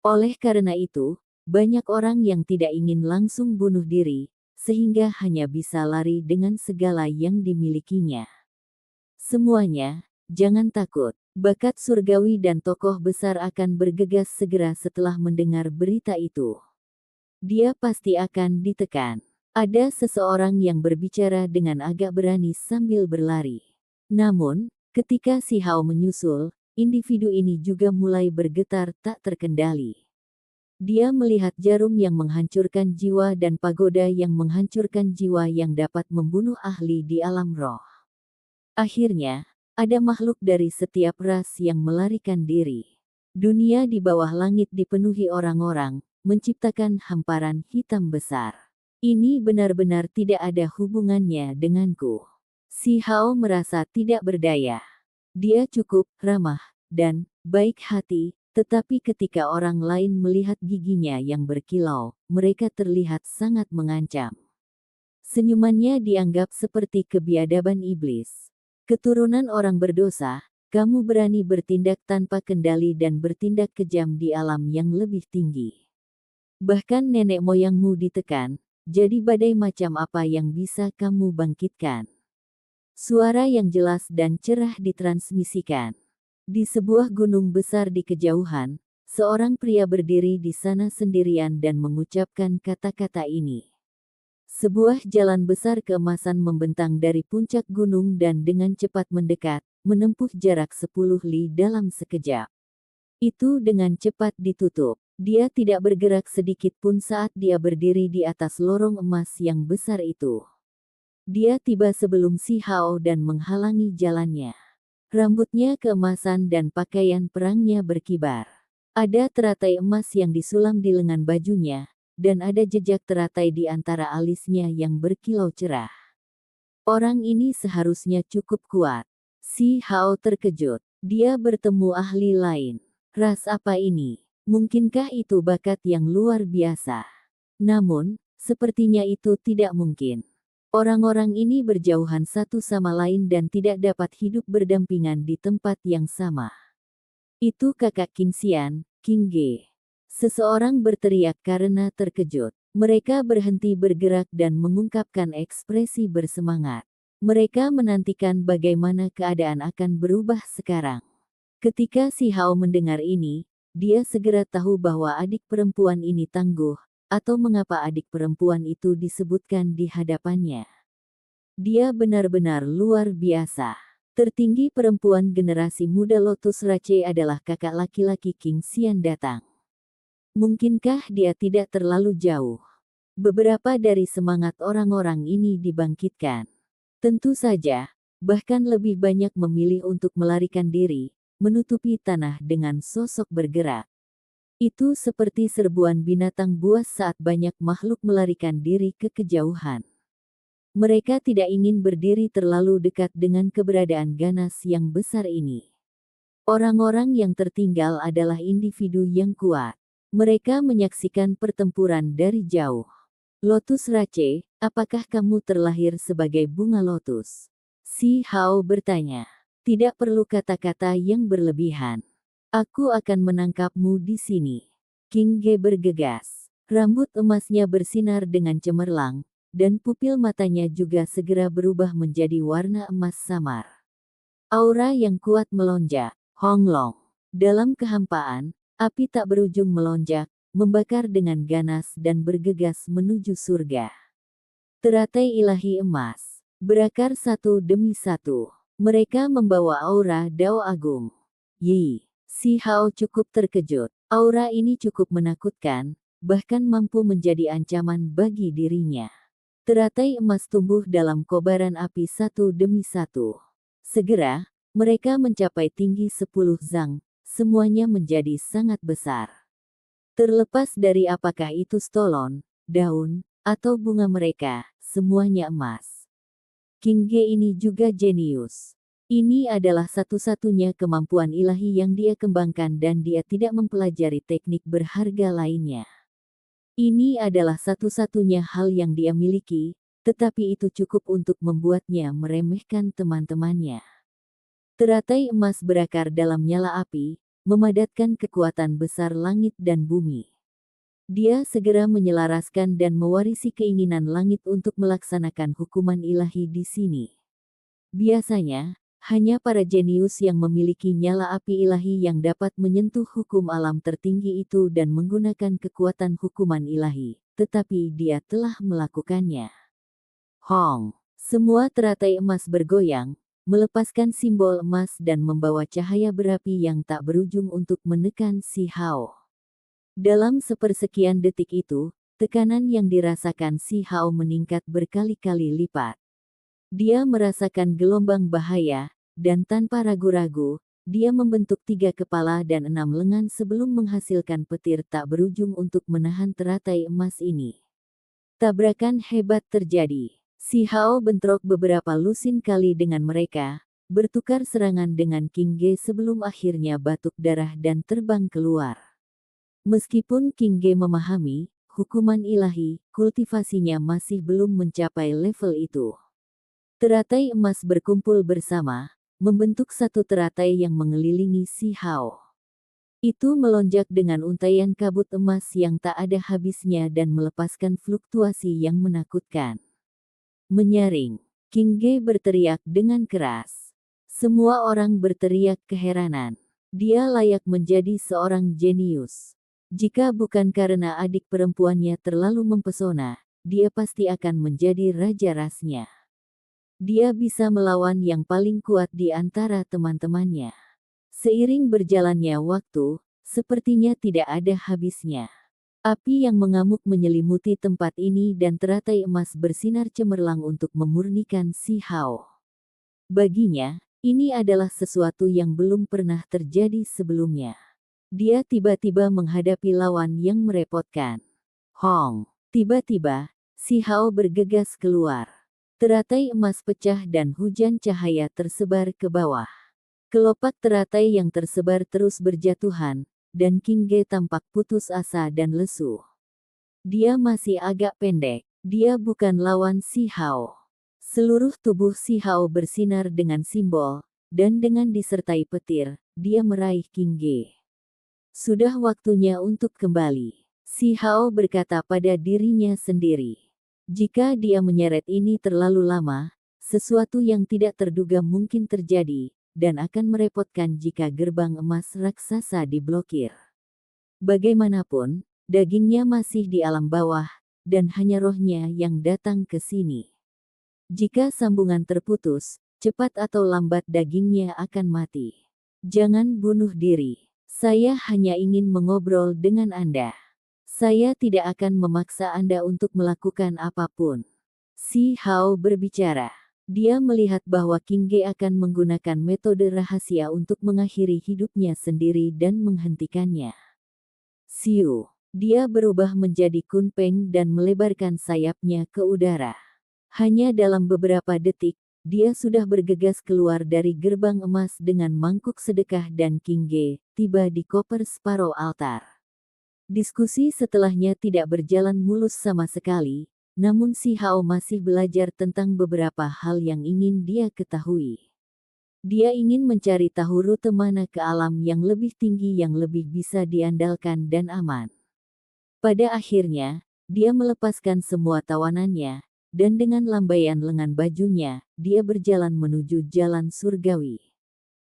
Speaker 1: Oleh karena itu, banyak orang yang tidak ingin langsung bunuh diri, sehingga hanya bisa lari dengan segala yang dimilikinya. Semuanya, jangan takut. Bakat surgawi dan tokoh besar akan bergegas segera setelah mendengar berita itu. Dia pasti akan ditekan. Ada seseorang yang berbicara dengan agak berani sambil berlari. Namun, ketika Si Hao menyusul, individu ini juga mulai bergetar tak terkendali. Dia melihat jarum yang menghancurkan jiwa dan pagoda yang menghancurkan jiwa yang dapat membunuh ahli di alam roh. Akhirnya, ada makhluk dari setiap ras yang melarikan diri. Dunia di bawah langit dipenuhi orang-orang, menciptakan hamparan hitam besar. Ini benar-benar tidak ada hubungannya denganku. Si Hao merasa tidak berdaya. Dia cukup ramah dan baik hati, Tetapi ketika orang lain melihat giginya yang berkilau, mereka terlihat sangat mengancam. Senyumannya dianggap seperti kebiadaban iblis. Keturunan orang berdosa, kamu berani bertindak tanpa kendali dan bertindak kejam di alam yang lebih tinggi. Bahkan nenek moyangmu ditekan, jadi badai macam apa yang bisa kamu bangkitkan? Suara yang jelas dan cerah ditransmisikan. Di sebuah gunung besar di kejauhan, seorang pria berdiri di sana sendirian dan mengucapkan kata-kata ini. Sebuah jalan besar keemasan membentang dari puncak gunung dan dengan cepat mendekat, menempuh jarak 10 li dalam sekejap. Itu dengan cepat ditutup. Dia tidak bergerak sedikit pun saat dia berdiri di atas lorong emas yang besar itu. Dia tiba sebelum Si Hao dan menghalangi jalannya. Rambutnya keemasan dan pakaian perangnya berkibar. Ada teratai emas yang disulam di lengan bajunya, dan ada jejak teratai di antara alisnya yang berkilau cerah. Orang ini seharusnya cukup kuat. Si Hao terkejut. Dia bertemu ahli lain. Ras apa ini? Mungkinkah itu bakat yang luar biasa? Namun, sepertinya itu tidak mungkin. Orang-orang ini berjauhan satu sama lain dan tidak dapat hidup berdampingan di tempat yang sama. Itu kakak King Xian, King Ge. Seseorang berteriak karena terkejut. Mereka berhenti bergerak dan mengungkapkan ekspresi bersemangat. Mereka menantikan bagaimana keadaan akan berubah sekarang. Ketika Si Hao mendengar ini, dia segera tahu bahwa adik perempuan ini tangguh, atau mengapa adik perempuan itu disebutkan di hadapannya. Dia benar-benar luar biasa. Tertinggi perempuan generasi muda Lotus Rache adalah kakak laki-laki King Xian datang. Mungkinkah dia tidak terlalu jauh? Beberapa dari semangat orang-orang ini dibangkitkan. Tentu saja, bahkan lebih banyak memilih untuk melarikan diri, menutupi tanah dengan sosok bergerak. Itu seperti serbuan binatang buas saat banyak makhluk melarikan diri ke kejauhan. Mereka tidak ingin berdiri terlalu dekat dengan keberadaan ganas yang besar ini. Orang-orang yang tertinggal adalah individu yang kuat. Mereka menyaksikan pertempuran dari jauh. Lotus Rache, apakah kamu terlahir sebagai bunga lotus? Si Hao bertanya. Tidak perlu kata-kata yang berlebihan. Aku akan menangkapmu di sini. King Ge bergegas. Rambut emasnya bersinar dengan cemerlang, dan pupil matanya juga segera berubah menjadi warna emas samar. Aura yang kuat melonjak, Honglong. Dalam kehampaan, api tak berujung melonjak, membakar dengan ganas dan bergegas menuju surga. Teratai ilahi emas, berakar satu demi satu. Mereka membawa aura Dao Agung. Yi, Si Hao cukup terkejut. Aura ini cukup menakutkan, bahkan mampu menjadi ancaman bagi dirinya. Teratai emas tumbuh dalam kobaran api satu demi satu. Segera, mereka mencapai tinggi 10 zang, semuanya menjadi sangat besar. Terlepas dari apakah itu stolon, daun, atau bunga mereka, semuanya emas. King Ge ini juga jenius. Ini adalah satu-satunya kemampuan ilahi yang dia kembangkan dan dia tidak mempelajari teknik berharga lainnya. Ini adalah satu-satunya hal yang dia miliki, tetapi itu cukup untuk membuatnya meremehkan teman-temannya. Teratai emas berakar dalam nyala api, memadatkan kekuatan besar langit dan bumi. Dia segera menyelaraskan dan mewarisi keinginan langit untuk melaksanakan hukuman ilahi di sini. Biasanya, hanya para jenius yang memiliki nyala api ilahi yang dapat menyentuh hukum alam tertinggi itu dan menggunakan kekuatan hukuman ilahi, tetapi dia telah melakukannya. Hong! Semua teratai emas bergoyang, melepaskan simbol emas dan membawa cahaya berapi yang tak berujung untuk menekan Si Hao. Dalam sepersekian detik itu, tekanan yang dirasakan Si Hao meningkat berkali-kali lipat. Dia merasakan gelombang bahaya, dan tanpa ragu-ragu, dia membentuk 3 kepala dan 6 lengan sebelum menghasilkan petir tak berujung untuk menahan teratai emas ini. Tabrakan hebat terjadi. Si Hao bentrok beberapa lusin kali dengan mereka, bertukar serangan dengan King Ge sebelum akhirnya batuk darah dan terbang keluar. Meskipun King Ge memahami, hukuman ilahi, kultivasinya masih belum mencapai level itu. Teratai emas berkumpul bersama, membentuk satu teratai yang mengelilingi Si Hao. Itu melonjak dengan untaian kabut emas yang tak ada habisnya dan melepaskan fluktuasi yang menakutkan. Menyaring, King Ge berteriak dengan keras. Semua orang berteriak keheranan. Dia layak menjadi seorang jenius. Jika bukan karena adik perempuannya terlalu mempesona, dia pasti akan menjadi raja rasnya. Dia bisa melawan yang paling kuat di antara teman-temannya. Seiring berjalannya waktu, sepertinya tidak ada habisnya. Api yang mengamuk menyelimuti tempat ini dan teratai emas bersinar cemerlang untuk memurnikan Si Hao. Baginya, ini adalah sesuatu yang belum pernah terjadi sebelumnya. Dia tiba-tiba menghadapi lawan yang merepotkan. Hong! Tiba-tiba, Si Hao bergegas keluar. Teratai emas pecah dan hujan cahaya tersebar ke bawah. Kelopak teratai yang tersebar terus berjatuhan, dan King Ge tampak putus asa dan lesu. Dia masih agak pendek. Dia bukan lawan Si Hao. Seluruh tubuh Si Hao bersinar dengan simbol, dan dengan disertai petir, dia meraih King Ge. Sudah waktunya untuk kembali. Si Hao berkata pada dirinya sendiri. Jika dia menyeret ini terlalu lama, sesuatu yang tidak terduga mungkin terjadi, dan akan merepotkan jika gerbang emas raksasa diblokir. Bagaimanapun, dagingnya masih di alam bawah, dan hanya rohnya yang datang ke sini. Jika sambungan terputus, cepat atau lambat dagingnya akan mati. Jangan bunuh diri. Saya hanya ingin mengobrol dengan Anda. Saya tidak akan memaksa Anda untuk melakukan apapun. Si Hao berbicara. Dia melihat bahwa King Ge akan menggunakan metode rahasia untuk mengakhiri hidupnya sendiri dan menghentikannya. Siu. Dia berubah menjadi Kunpeng dan melebarkan sayapnya ke udara. Hanya dalam beberapa detik, dia sudah bergegas keluar dari gerbang emas dengan mangkuk sedekah dan King Ge tiba di koper separuh altar. Diskusi setelahnya tidak berjalan mulus sama sekali, namun Si Hao masih belajar tentang beberapa hal yang ingin dia ketahui. Dia ingin mencari tahu rute mana ke alam yang lebih tinggi yang lebih bisa diandalkan dan aman. Pada akhirnya, dia melepaskan semua tawanannya, dan dengan lambaian lengan bajunya, dia berjalan menuju jalan surgawi.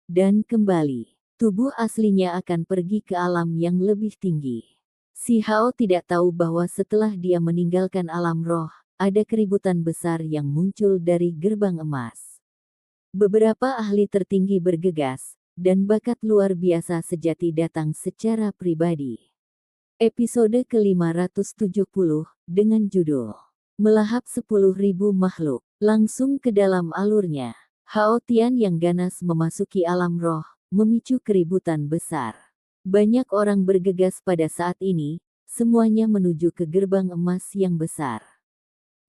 Speaker 1: Dan kembali, tubuh aslinya akan pergi ke alam yang lebih tinggi. Si Hao tidak tahu bahwa setelah dia meninggalkan alam roh, ada keributan besar yang muncul dari gerbang emas. Beberapa ahli tertinggi bergegas, dan bakat luar biasa sejati datang secara pribadi. Episode ke-570, dengan judul Melahap 10.000 makhluk, langsung ke dalam alurnya. Hao Tian yang ganas memasuki alam roh, memicu keributan besar. Banyak orang bergegas pada saat ini, semuanya menuju ke gerbang emas yang besar.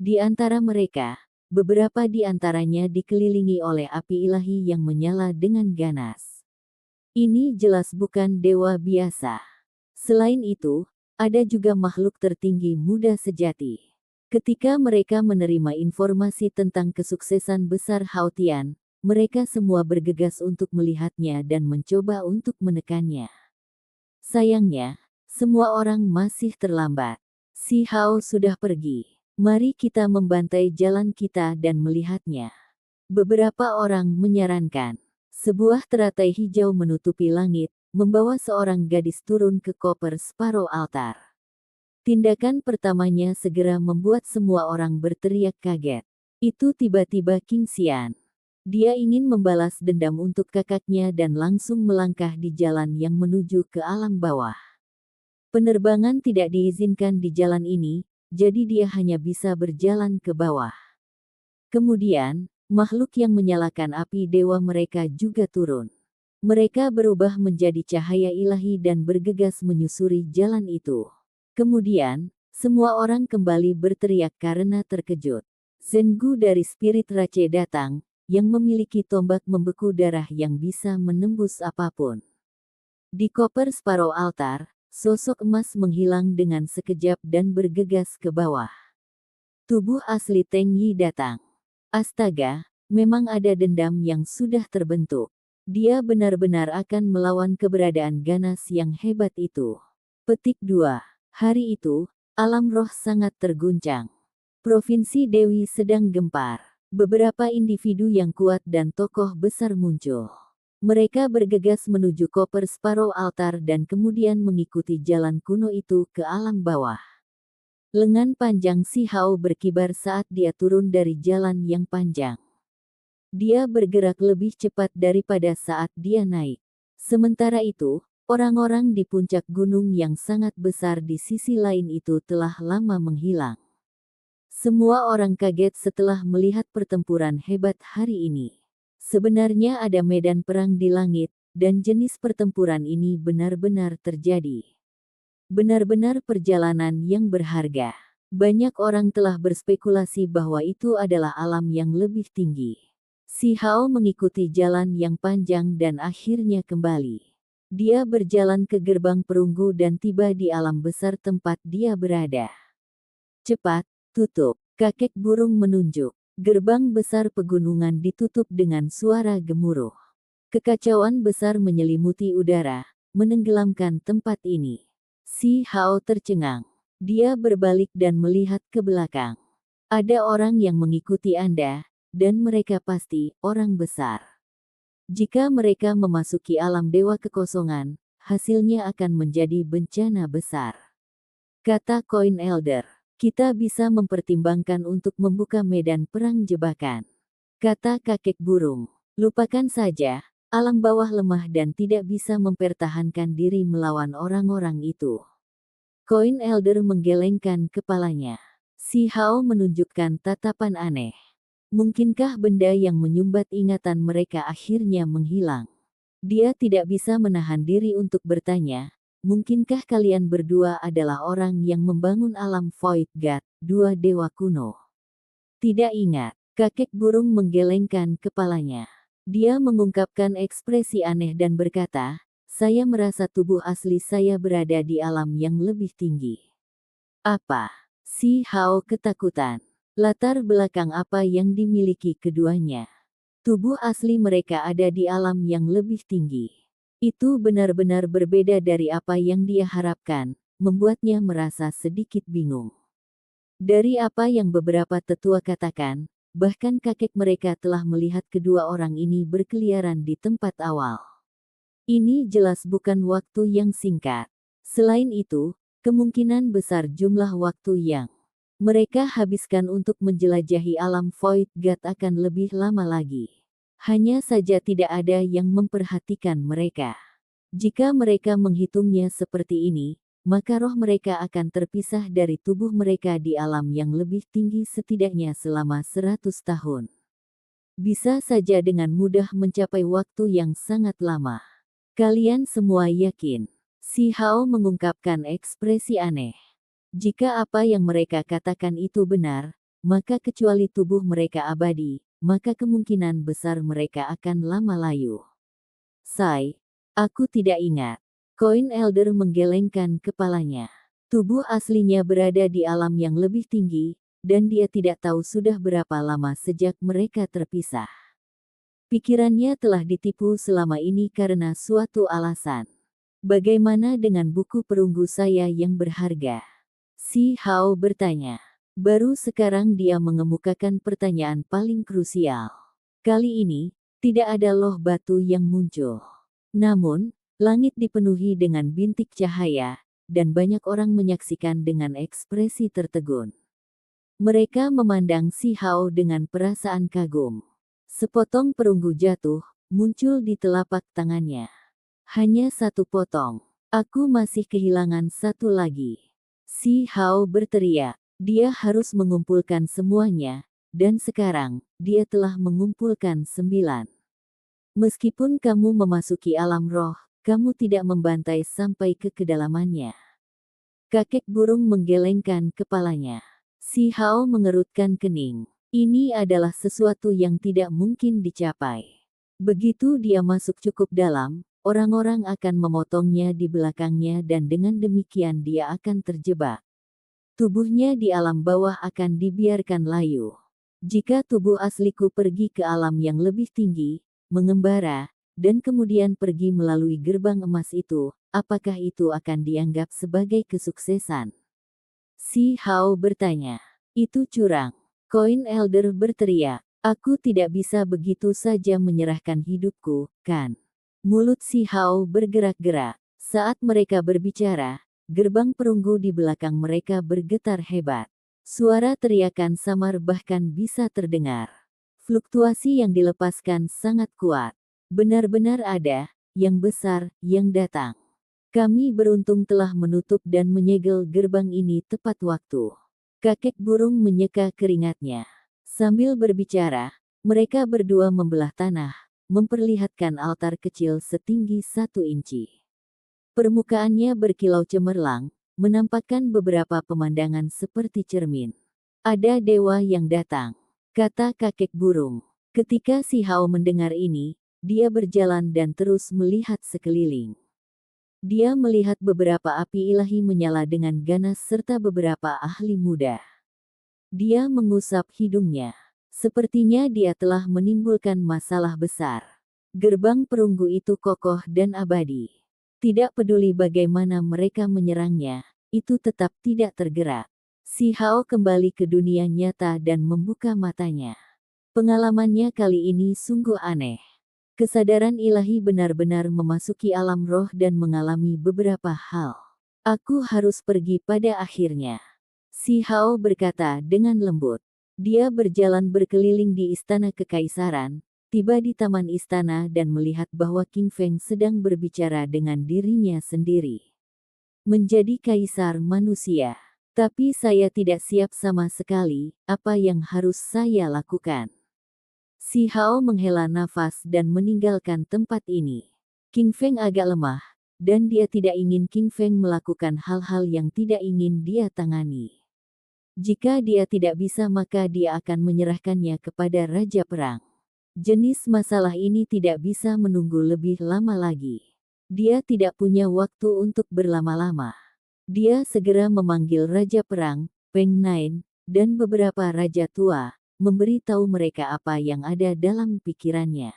Speaker 1: Di antara mereka, beberapa di antaranya dikelilingi oleh api ilahi yang menyala dengan ganas. Ini jelas bukan dewa biasa. Selain itu, ada juga makhluk tertinggi muda sejati. Ketika mereka menerima informasi tentang kesuksesan besar Hao Tian, mereka semua bergegas untuk melihatnya dan mencoba untuk menekannya. Sayangnya, semua orang masih terlambat. Si Hao sudah pergi. Mari kita membantai jalan kita dan melihatnya. Beberapa orang menyarankan. Sebuah teratai hijau menutupi langit, membawa seorang gadis turun ke koper separuh altar. Tindakan pertamanya segera membuat semua orang berteriak kaget. Itu tiba-tiba King Xian. Dia ingin membalas dendam untuk kakaknya dan langsung melangkah di jalan yang menuju ke alam bawah. Penerbangan tidak diizinkan di jalan ini, jadi dia hanya bisa berjalan ke bawah. Kemudian, makhluk yang menyalakan api dewa mereka juga turun. Mereka berubah menjadi cahaya ilahi dan bergegas menyusuri jalan itu. Kemudian, semua orang kembali berteriak karena terkejut. Zhengu dari Spirit Rache datang, yang memiliki tombak membeku darah yang bisa menembus apapun. Di koper Sparrow Altar, sosok emas menghilang dengan sekejap dan bergegas ke bawah. Tubuh asli Teng Yi datang. Astaga, memang ada dendam yang sudah terbentuk. Dia benar-benar akan melawan keberadaan ganas yang hebat itu. Petik 2. Hari itu, alam roh sangat terguncang. Provinsi Dewi sedang gempar. Beberapa individu yang kuat dan tokoh besar muncul. Mereka bergegas menuju koper Sparrow Altar dan kemudian mengikuti jalan kuno itu ke alam bawah. Lengan panjang Si Hao berkibar saat dia turun dari jalan yang panjang. Dia bergerak lebih cepat daripada saat dia naik. Sementara itu, orang-orang di puncak gunung yang sangat besar di sisi lain itu telah lama menghilang. Semua orang kaget setelah melihat pertempuran hebat hari ini. Sebenarnya ada medan perang di langit, dan jenis pertempuran ini benar-benar terjadi. Benar-benar perjalanan yang berharga. Banyak orang telah berspekulasi bahwa itu adalah alam yang lebih tinggi. Si Hao mengikuti jalan yang panjang dan akhirnya kembali. Dia berjalan ke gerbang perunggu dan tiba di alam besar tempat dia berada. Cepat, tutup. Kakek burung menunjuk. Gerbang besar pegunungan ditutup dengan suara gemuruh. Kekacauan besar menyelimuti udara, menenggelamkan tempat ini. Si Hao tercengang. Dia berbalik dan melihat ke belakang. Ada orang yang mengikuti Anda, dan mereka pasti orang besar. Jika mereka memasuki alam dewa kekosongan, hasilnya akan menjadi bencana besar. Kata Koin Elder, kita bisa mempertimbangkan untuk membuka medan perang jebakan. Kata kakek burung, lupakan saja, alam bawah lemah dan tidak bisa mempertahankan diri melawan orang-orang itu. Koin Elder menggelengkan kepalanya. Si Hao menunjukkan tatapan aneh. Mungkinkah benda yang menyumbat ingatan mereka akhirnya menghilang? Dia tidak bisa menahan diri untuk bertanya, mungkinkah kalian berdua adalah orang yang membangun alam Void God, dua dewa kuno? Tidak ingat, kakek burung menggelengkan kepalanya. Dia mengungkapkan ekspresi aneh dan berkata, saya merasa tubuh asli saya berada di alam yang lebih tinggi. Apa? Si Hao ketakutan. Latar belakang apa yang dimiliki keduanya? Tubuh asli mereka ada di alam yang lebih tinggi. Itu benar-benar berbeda dari apa yang dia harapkan, membuatnya merasa sedikit bingung. Dari apa yang beberapa tetua katakan, bahkan kakek mereka telah melihat kedua orang ini berkeliaran di tempat awal. Ini jelas bukan waktu yang singkat. Selain itu, kemungkinan besar jumlah waktu yang mereka habiskan untuk menjelajahi alam Void God akan lebih lama lagi. Hanya saja tidak ada yang memperhatikan mereka. Jika mereka menghitungnya seperti ini, maka roh mereka akan terpisah dari tubuh mereka di alam yang lebih tinggi setidaknya selama 100 tahun. Bisa saja dengan mudah mencapai waktu yang sangat lama. Kalian semua yakin? Si Hao mengungkapkan ekspresi aneh. Jika apa yang mereka katakan itu benar, maka kecuali tubuh mereka abadi, maka kemungkinan besar mereka akan lama layu. Aku tidak ingat. Koin Elder menggelengkan kepalanya. Tubuh aslinya berada di alam yang lebih tinggi, dan dia tidak tahu sudah berapa lama sejak mereka terpisah. Pikirannya telah ditipu selama ini karena suatu alasan. Bagaimana dengan buku perunggu saya yang berharga? Si Hao bertanya. Baru sekarang dia mengemukakan pertanyaan paling krusial. Kali ini, tidak ada loh batu yang muncul. Namun, langit dipenuhi dengan bintik cahaya, dan banyak orang menyaksikan dengan ekspresi tertegun. Mereka memandang Si Hao dengan perasaan kagum. Sepotong perunggu jatuh, muncul di telapak tangannya. Hanya satu potong. Aku masih kehilangan satu lagi. Si Hao berteriak. Dia harus mengumpulkan semuanya, dan sekarang, dia telah mengumpulkan 9. Meskipun kamu memasuki alam roh, kamu tidak membantai sampai ke kedalamannya. Kakek burung menggelengkan kepalanya. Si Hao mengerutkan kening. Ini adalah sesuatu yang tidak mungkin dicapai. Begitu dia masuk cukup dalam, orang-orang akan memotongnya di belakangnya dan dengan demikian dia akan terjebak. Tubuhnya di alam bawah akan dibiarkan layu. Jika tubuh asliku pergi ke alam yang lebih tinggi, mengembara, dan kemudian pergi melalui gerbang emas itu, apakah itu akan dianggap sebagai kesuksesan? Si Hao bertanya. Itu curang. Koin Elder berteriak. Aku tidak bisa begitu saja menyerahkan hidupku, kan? Mulut si Hao bergerak-gerak. Saat mereka berbicara, gerbang perunggu di belakang mereka bergetar hebat. Suara teriakan samar bahkan bisa terdengar. Fluktuasi yang dilepaskan sangat kuat. Benar-benar ada, yang besar, yang datang. Kami beruntung telah menutup dan menyegel gerbang ini tepat waktu. Kakek burung menyeka keringatnya. Sambil berbicara, mereka berdua membelah tanah, memperlihatkan altar kecil setinggi 1 inci. Permukaannya berkilau cemerlang, menampakkan beberapa pemandangan seperti cermin. Ada dewa yang datang, kata kakek burung. Ketika si Hao mendengar ini, dia berjalan dan terus melihat sekeliling. Dia melihat beberapa api ilahi menyala dengan ganas serta beberapa ahli muda. Dia mengusap hidungnya. Sepertinya dia telah menimbulkan masalah besar. Gerbang perunggu itu kokoh dan abadi. Tidak peduli bagaimana mereka menyerangnya, itu tetap tidak tergerak. Si Hao kembali ke dunia nyata dan membuka matanya. Pengalamannya kali ini sungguh aneh. Kesadaran ilahi benar-benar memasuki alam roh dan mengalami beberapa hal. Aku harus pergi pada akhirnya. Si Hao berkata dengan lembut. Dia berjalan berkeliling di istana kekaisaran, tiba di taman istana dan melihat bahwa King Feng sedang berbicara dengan dirinya sendiri. Menjadi kaisar manusia. Tapi saya tidak siap sama sekali, apa yang harus saya lakukan? Si Hao menghela nafas dan meninggalkan tempat ini. King Feng agak lemah, dan dia tidak ingin King Feng melakukan hal-hal yang tidak ingin dia tangani. Jika dia tidak bisa maka dia akan menyerahkannya kepada Raja Perang. Jenis masalah ini tidak bisa menunggu lebih lama lagi. Dia tidak punya waktu untuk berlama-lama. Dia segera memanggil Raja Perang, Peng Nain, dan beberapa raja tua, memberi tahu mereka apa yang ada dalam pikirannya.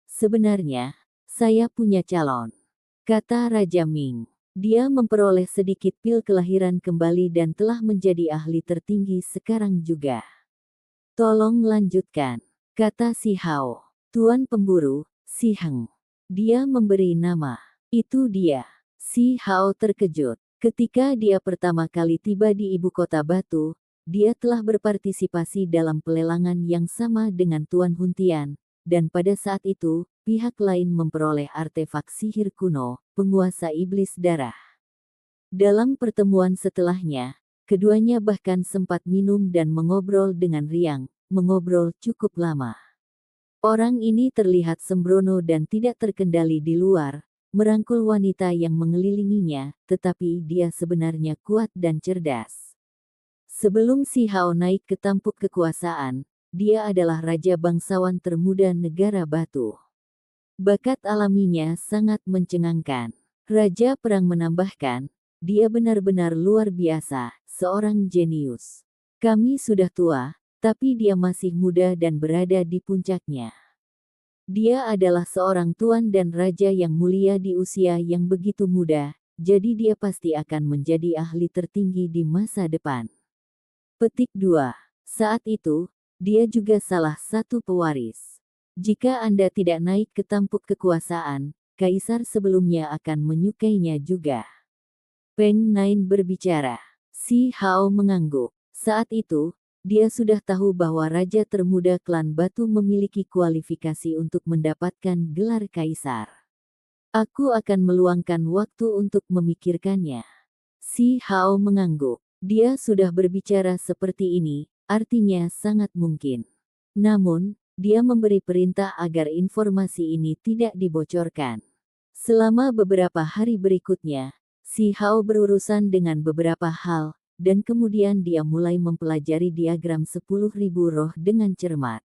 Speaker 1: Sebenarnya, saya punya calon, kata Raja Ming. Dia memperoleh sedikit pil kelahiran kembali dan telah menjadi ahli tertinggi sekarang juga. Tolong lanjutkan, kata si Hao. Tuan pemburu, Si Heng. Dia memberi nama. Itu dia. Si Hao terkejut. Ketika dia pertama kali tiba di ibu kota batu, dia telah berpartisipasi dalam pelelangan yang sama dengan Tuan Huntian, dan pada saat itu, pihak lain memperoleh artefak sihir kuno, penguasa iblis darah. Dalam pertemuan setelahnya, keduanya bahkan sempat minum dan mengobrol dengan riang, mengobrol cukup lama. Orang ini terlihat sembrono dan tidak terkendali di luar, merangkul wanita yang mengelilinginya, tetapi dia sebenarnya kuat dan cerdas. Sebelum Si Hao naik ke tampuk kekuasaan, dia adalah raja bangsawan termuda negara batu. Bakat alaminya sangat mencengangkan. Raja Perang menambahkan, dia benar-benar luar biasa, seorang jenius. Kami sudah tua, tapi dia masih muda dan berada di puncaknya. Dia adalah seorang tuan dan raja yang mulia di usia yang begitu muda, jadi dia pasti akan menjadi ahli tertinggi di masa depan. Petik 2. Saat itu, dia juga salah satu pewaris. Jika Anda tidak naik ke tampuk kekuasaan, kaisar sebelumnya akan menyukainya juga. Peng Nain berbicara. Si Hao mengangguk. Saat itu, dia sudah tahu bahwa raja termuda klan batu memiliki kualifikasi untuk mendapatkan gelar kaisar. Aku akan meluangkan waktu untuk memikirkannya. Si Hao mengangguk. Dia sudah berbicara seperti ini, artinya sangat mungkin. Namun, dia memberi perintah agar informasi ini tidak dibocorkan. Selama beberapa hari berikutnya, Si Hao berurusan dengan beberapa hal, dan kemudian dia mulai mempelajari diagram 10.000 roh dengan cermat.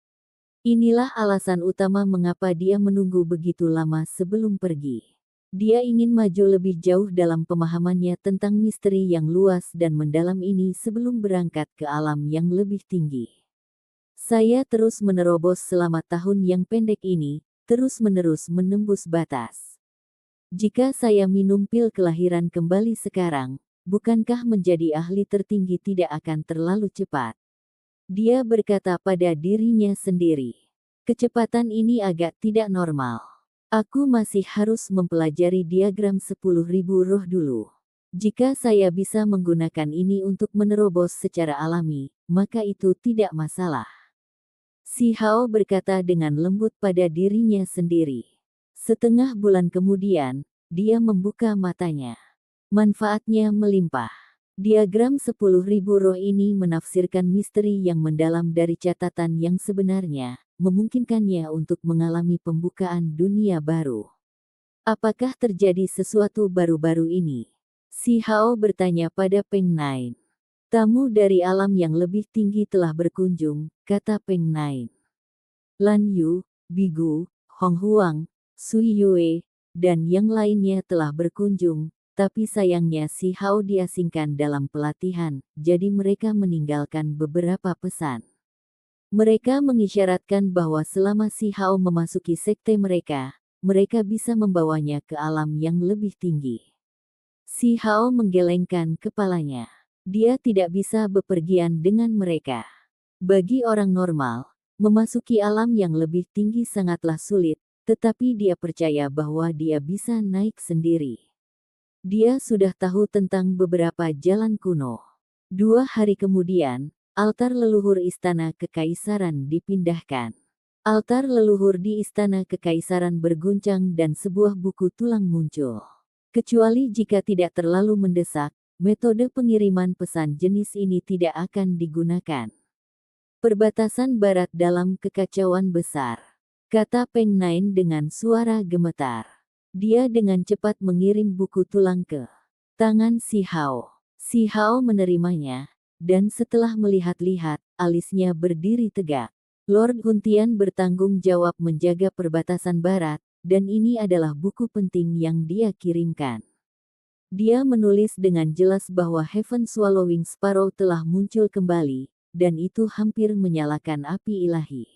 Speaker 1: Inilah alasan utama mengapa dia menunggu begitu lama sebelum pergi. Dia ingin maju lebih jauh dalam pemahamannya tentang misteri yang luas dan mendalam ini sebelum berangkat ke alam yang lebih tinggi. Saya terus menerobos selama tahun yang pendek ini, terus-menerus menembus batas. Jika saya minum pil kelahiran kembali sekarang, bukankah menjadi ahli tertinggi tidak akan terlalu cepat? Dia berkata pada dirinya sendiri. Kecepatan ini agak tidak normal. Aku masih harus mempelajari diagram 10.000 roh dulu. Jika saya bisa menggunakan ini untuk menerobos secara alami, maka itu tidak masalah. Si Hao berkata dengan lembut pada dirinya sendiri. Setengah bulan kemudian, dia membuka matanya. Manfaatnya melimpah. Diagram 10.000 roh ini menafsirkan misteri yang mendalam dari catatan yang sebenarnya, memungkinkannya untuk mengalami pembukaan dunia baru. Apakah terjadi sesuatu baru-baru ini? Si Hao bertanya pada Peng Nain. Tamu dari alam yang lebih tinggi telah berkunjung, kata Peng Nain. Lan Yu, Bigu, Hong Huang, Sui Yue, dan yang lainnya telah berkunjung, tapi sayangnya si Hao diasingkan dalam pelatihan, jadi mereka meninggalkan beberapa pesan. Mereka mengisyaratkan bahwa selama si Hao memasuki sekte mereka bisa membawanya ke alam yang lebih tinggi. Si Hao menggelengkan kepalanya. Dia tidak bisa bepergian dengan mereka. Bagi orang normal, memasuki alam yang lebih tinggi sangatlah sulit, tetapi dia percaya bahwa dia bisa naik sendiri. Dia sudah tahu tentang beberapa jalan kuno. 2 hari kemudian, altar leluhur Istana Kekaisaran dipindahkan. Altar leluhur di Istana Kekaisaran berguncang dan sebuah buku tulang muncul. Kecuali jika tidak terlalu mendesak, metode pengiriman pesan jenis ini tidak akan digunakan. Perbatasan barat dalam kekacauan besar, kata Peng Nain dengan suara gemetar. Dia dengan cepat mengirim buku tulang ke tangan si Hao. Si Hao menerimanya, dan setelah melihat-lihat, alisnya berdiri tegak. Lord Huntian bertanggung jawab menjaga perbatasan barat, dan ini adalah buku penting yang dia kirimkan. Dia menulis dengan jelas bahwa Heaven Swallowing Sparrow telah muncul kembali, dan itu hampir menyalakan api ilahi.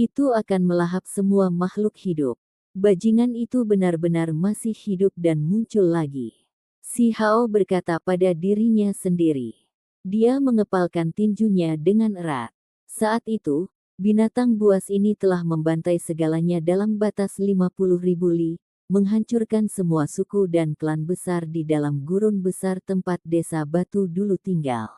Speaker 1: Itu akan melahap semua makhluk hidup. Bajingan itu benar-benar masih hidup dan muncul lagi. Si Hao berkata pada dirinya sendiri. Dia mengepalkan tinjunya dengan erat. Saat itu, binatang buas ini telah membantai segalanya dalam batas 50.000 li, menghancurkan semua suku dan klan besar di dalam gurun besar tempat desa batu dulu tinggal.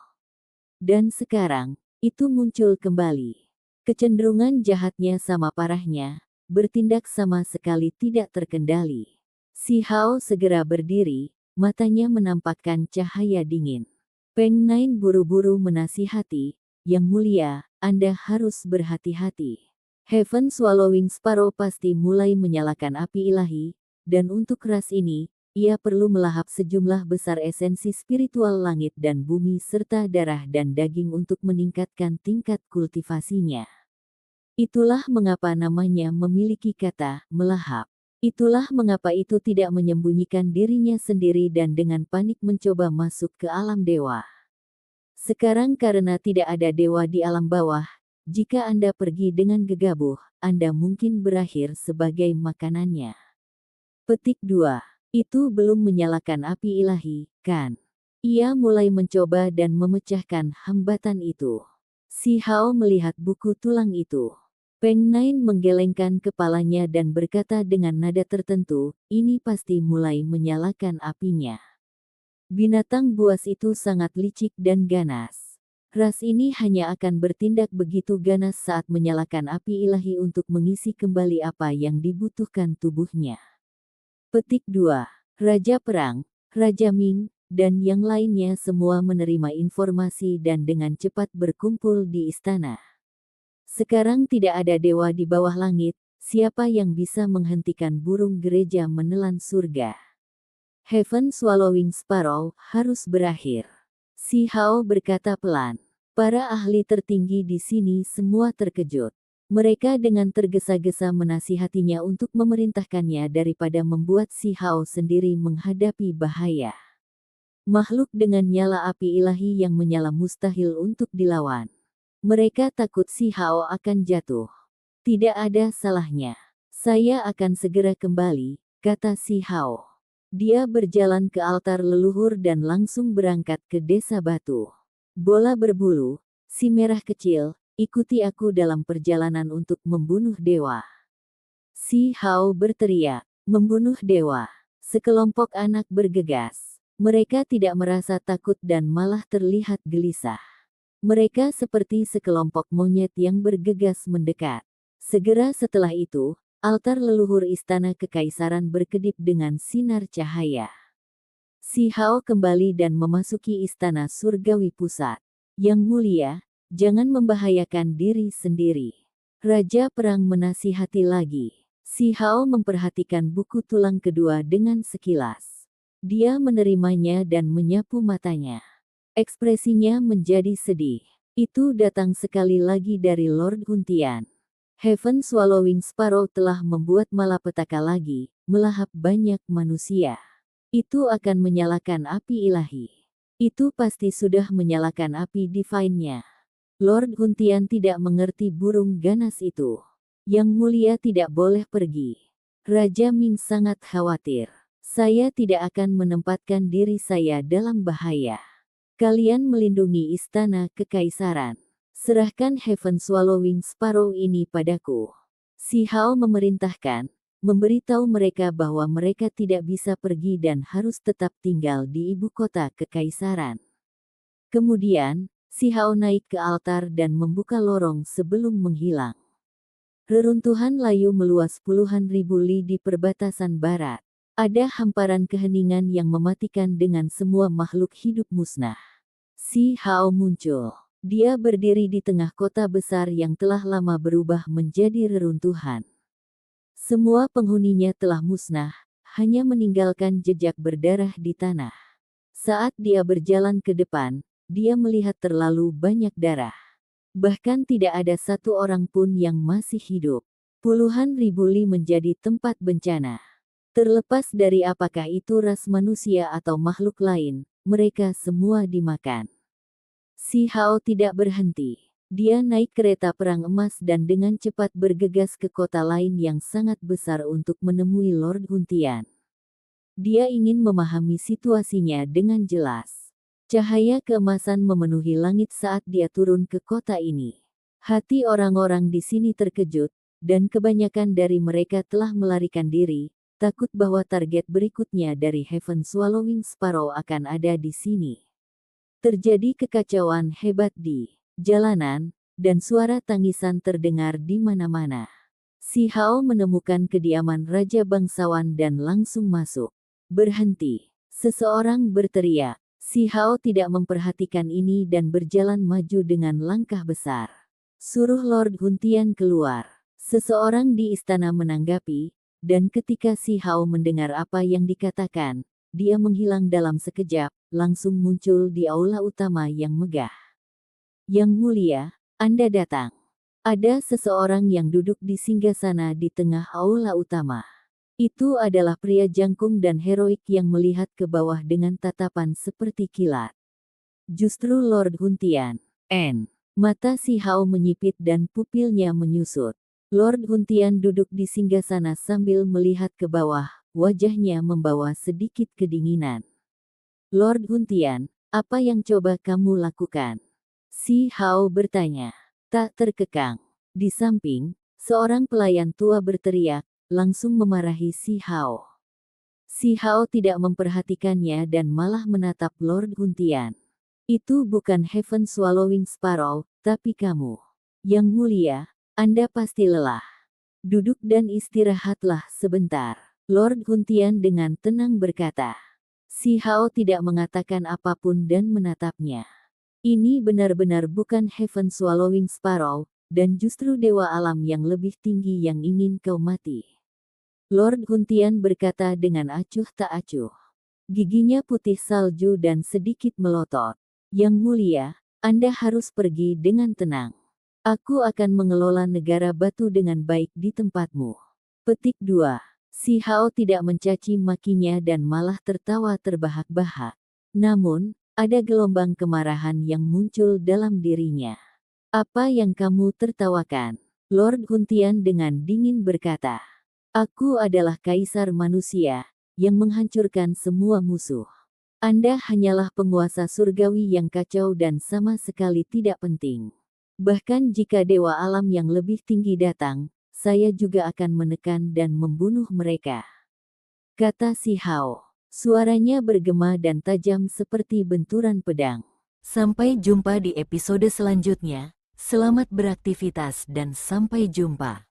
Speaker 1: Dan sekarang, itu muncul kembali. Kecenderungan jahatnya sama parahnya, bertindak sama sekali tidak terkendali. Si Hao segera berdiri, matanya menampakkan cahaya dingin. Peng Nain buru-buru menasihati, Yang mulia, Anda harus berhati-hati. Heaven Swallowing Sparrow pasti mulai menyalakan api ilahi, dan untuk ras ini, ia perlu melahap sejumlah besar esensi spiritual langit dan bumi serta darah dan daging untuk meningkatkan tingkat kultivasinya. Itulah mengapa namanya memiliki kata melahap. Itulah mengapa itu tidak menyembunyikan dirinya sendiri dan dengan panik mencoba masuk ke alam dewa. Sekarang karena tidak ada dewa di alam bawah, jika Anda pergi dengan gegabah, Anda mungkin berakhir sebagai makanannya. Petik 2. Itu belum menyalakan api ilahi, kan? Ia mulai mencoba dan memecahkan hambatan itu. Si Hao melihat buku tulang itu. Peng Nain menggelengkan kepalanya dan berkata dengan nada tertentu, ini pasti mulai menyalakan apinya. Binatang buas itu sangat licik dan ganas. Ras ini hanya akan bertindak begitu ganas saat menyalakan api ilahi untuk mengisi kembali apa yang dibutuhkan tubuhnya. Petik 2. Raja Perang, Raja Ming, dan yang lainnya semua menerima informasi dan dengan cepat berkumpul di istana. Sekarang tidak ada dewa di bawah langit, siapa yang bisa menghentikan burung gereja menelan surga? Heaven Swallowing Sparrow harus berakhir. Si Hao berkata pelan. Para ahli tertinggi di sini semua terkejut. Mereka dengan tergesa-gesa menasihatinya untuk memerintahkannya daripada membuat si Hao sendiri menghadapi bahaya. Makhluk dengan nyala api ilahi yang menyala mustahil untuk dilawan. Mereka takut si Hao akan jatuh. Tidak ada salahnya. Saya akan segera kembali, kata si Hao. Dia berjalan ke altar leluhur dan langsung berangkat ke desa batu. Bola berbulu, si merah kecil, ikuti aku dalam perjalanan untuk membunuh dewa. Si Hao berteriak, membunuh dewa. Sekelompok anak bergegas. Mereka tidak merasa takut dan malah terlihat gelisah. Mereka seperti sekelompok monyet yang bergegas mendekat. Segera setelah itu, altar leluhur istana kekaisaran berkedip dengan sinar cahaya. Si Hao kembali dan memasuki istana surgawi pusat. Yang mulia, jangan membahayakan diri sendiri. Raja perang menasihati lagi. Si Hao memperhatikan buku tulang kedua dengan sekilas. Dia menerimanya dan menyapu matanya. Ekspresinya menjadi sedih. Itu datang sekali lagi dari Lord Huntian. Heaven Swallowing Sparrow telah membuat malapetaka lagi, melahap banyak manusia. Itu akan menyalakan api ilahi. Itu pasti sudah menyalakan api divine-nya. Lord Huntian tidak mengerti burung ganas itu. Yang mulia tidak boleh pergi. Raja Ming sangat khawatir. Saya tidak akan menempatkan diri saya dalam bahaya. Kalian melindungi istana kekaisaran. Serahkan Heaven Swallowing Sparrow ini padaku. Si Hao memerintahkan, memberitahu mereka bahwa mereka tidak bisa pergi dan harus tetap tinggal di ibu kota kekaisaran. Kemudian, si Hao naik ke altar dan membuka lorong sebelum menghilang. Reruntuhan layu meluas puluhan ribu li di perbatasan barat. Ada hamparan keheningan yang mematikan dengan semua makhluk hidup musnah. Si Hao muncul. Dia berdiri di tengah kota besar yang telah lama berubah menjadi reruntuhan. Semua penghuninya telah musnah, hanya meninggalkan jejak berdarah di tanah. Saat dia berjalan ke depan, dia melihat terlalu banyak darah. Bahkan tidak ada satu orang pun yang masih hidup. Puluhan ribu li menjadi tempat bencana. Terlepas dari apakah itu ras manusia atau makhluk lain, mereka semua dimakan. Si Hao tidak berhenti. Dia naik kereta perang emas dan dengan cepat bergegas ke kota lain yang sangat besar untuk menemui Lord Huntian. Dia ingin memahami situasinya dengan jelas. Cahaya keemasan memenuhi langit saat dia turun ke kota ini. Hati orang-orang di sini terkejut, dan kebanyakan dari mereka telah melarikan diri, takut bahwa target berikutnya dari Heaven Swallowing Sparrow akan ada di sini. Terjadi kekacauan hebat di jalanan, dan suara tangisan terdengar di mana-mana. Si Hao menemukan kediaman Raja Bangsawan dan langsung masuk. Berhenti. Seseorang berteriak. Si Hao tidak memperhatikan ini dan berjalan maju dengan langkah besar. Suruh Lord Huntian keluar. Seseorang di istana menanggapi, dan ketika si Hao mendengar apa yang dikatakan, dia menghilang dalam sekejap, langsung muncul di aula utama yang megah. Yang mulia, Anda datang. Ada seseorang yang duduk di singgasana di tengah aula utama. Itu adalah pria jangkung dan heroik yang melihat ke bawah dengan tatapan seperti kilat. Justru Lord Huntian. Mata si Hao menyipit dan pupilnya menyusut. Lord Huntian duduk di singgasana sambil melihat ke bawah, wajahnya membawa sedikit kedinginan. Lord Huntian, apa yang coba kamu lakukan? Si Hao bertanya. Tak terkekang. Di samping, seorang pelayan tua berteriak, langsung memarahi si Hao. Si Hao tidak memperhatikannya dan malah menatap Lord Huntian. Itu bukan Heaven Swallowing Sparrow, tapi kamu. Yang mulia, Anda pasti lelah. Duduk dan istirahatlah sebentar. Lord Huntian dengan tenang berkata. Si Hao tidak mengatakan apapun dan menatapnya. Ini benar-benar bukan Heaven Swallowing Sparrow, dan justru dewa alam yang lebih tinggi yang ingin kau mati. Lord Huntian berkata dengan acuh tak acuh. Giginya putih salju dan sedikit melotot. Yang mulia, Anda harus pergi dengan tenang. Aku akan mengelola negara batu dengan baik di tempatmu. Petik 2. Si Hao tidak mencaci makinya dan malah tertawa terbahak-bahak. Namun, ada gelombang kemarahan yang muncul dalam dirinya. Apa yang kamu tertawakan? Lord Huntian dengan dingin berkata. Aku adalah kaisar manusia, yang menghancurkan semua musuh. Anda hanyalah penguasa surgawi yang kacau dan sama sekali tidak penting. Bahkan jika dewa alam yang lebih tinggi datang, saya juga akan menekan dan membunuh mereka. Kata si Hao. Suaranya bergema dan tajam seperti benturan pedang. Sampai jumpa di episode selanjutnya. Selamat beraktivitas dan sampai jumpa.